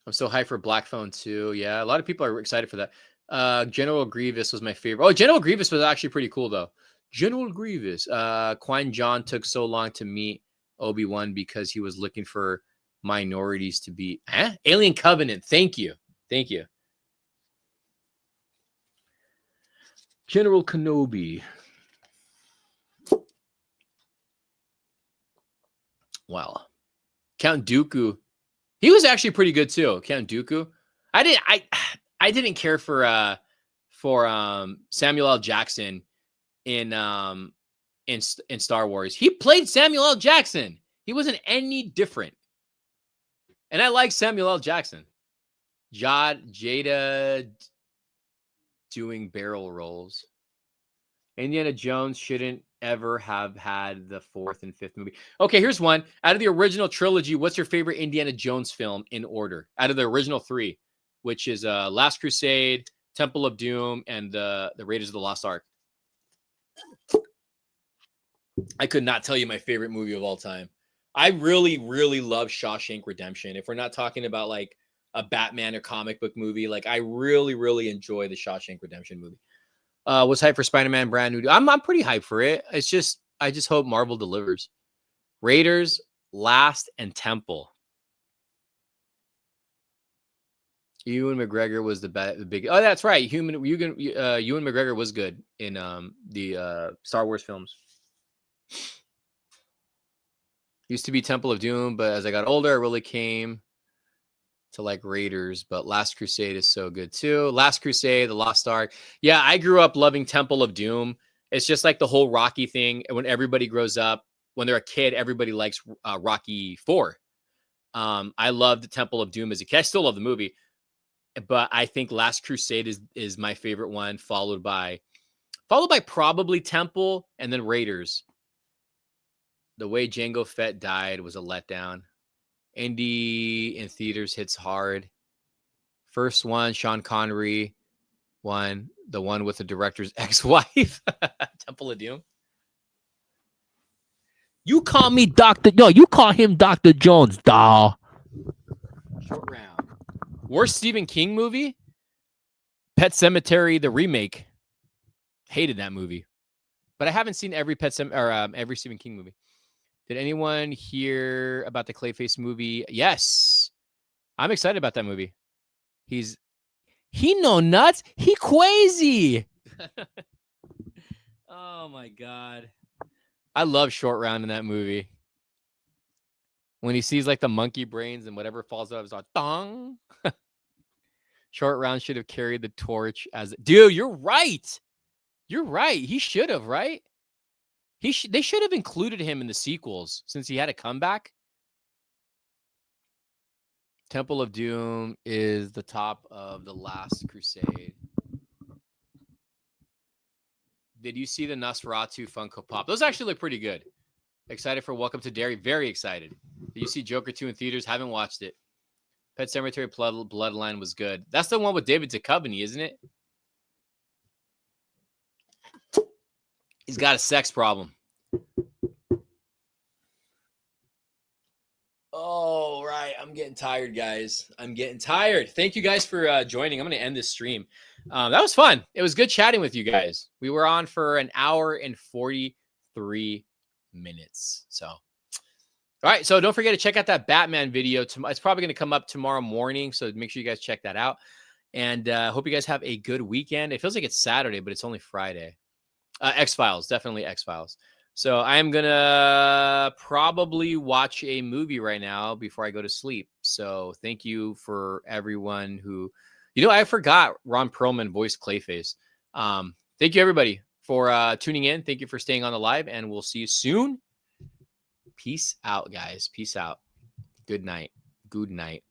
A: I'm so hyped for Black Phone 2. Yeah, a lot of people are excited for that. General Grievous was my favorite. Oh, General Grievous was actually pretty cool, though. General Grievous. Qui-Gon took so long to meet Obi-Wan because he was looking for minorities to be. Alien Covenant. Thank you. General Kenobi. Well, Count Dooku, he was actually pretty good too. Count Dooku. I didn't care for Samuel L. Jackson in Star Wars. He played Samuel L. Jackson. He wasn't any different. And I like Samuel L. Jackson. Jada doing barrel rolls. Indiana Jones shouldn't ever have had the 4th and 5th movie. Okay, here's one. Out of the original trilogy, what's your favorite Indiana Jones film in order? Out of the original 3, which is Last Crusade, Temple of Doom, and the Raiders of the Lost Ark. I could not tell you my favorite movie of all time. I really, really love Shawshank Redemption. If we're not talking about like a Batman or comic book movie, like I really, really enjoy the Shawshank Redemption movie. What's hype for Spider-Man brand new? I'm pretty hyped for it. I just hope Marvel delivers. Raiders, Last, and Temple. Ewan McGregor was the big. Oh, that's right. Ewan McGregor was good in the Star Wars films. Used to be Temple of Doom, but as I got older, I really came to like Raiders. But Last Crusade is so good too. Last Crusade, The Lost Ark. Yeah, I grew up loving Temple of Doom. It's just like the whole Rocky thing. When everybody grows up, when they're a kid, everybody likes Rocky 4. I loved the Temple of Doom as a kid. I still love the movie, but I think Last Crusade is my favorite one, followed by probably Temple and then Raiders. The way Jango Fett died was a letdown. Indy in theaters hits hard. First one, Sean Connery won. The one with the director's ex-wife. Temple of Doom.
B: You call me Dr. No, you call him Dr. Jones, doll.
A: Short round. Worst Stephen King movie? Pet Sematary, the remake. Hated that movie. But I haven't seen every every Stephen King movie. Did anyone hear about the Clayface movie? Yes. I'm excited about that movie. He no nuts. He crazy. Oh my God. I love Short Round in that movie. When he sees like the monkey brains and whatever falls out of his eye. Dong. Short Round should have carried the torch as dude, you're right. You're right. He should have, right? They should have included him in the sequels since he had a comeback. Temple of Doom is the top of The Last Crusade. Did you see the Nosferatu Funko Pop? Those actually look pretty good. Excited for Welcome to Derry. Very excited. Did you see Joker 2 in theaters? Haven't watched it. Pet Sematary Bloodline was good. That's the one with David Duchovny, isn't it? He's got a sex problem. Oh, right. I'm getting tired, guys. I'm getting tired. Thank you guys for joining. I'm going to end this stream. That was fun. It was good chatting with you guys. We were on for an hour and 43 minutes. So, all right. So don't forget to check out that Batman video. It's probably going to come up tomorrow morning. So make sure you guys check that out. And hope you guys have a good weekend. It feels like it's Saturday, but it's only Friday. X-Files, definitely X-Files. So I'm going to probably watch a movie right now before I go to sleep. So thank you for everyone who, I forgot Ron Perlman voiced Clayface. Thank you, everybody, for tuning in. Thank you for staying on the live, and we'll see you soon. Peace out, guys. Peace out. Good night. Good night.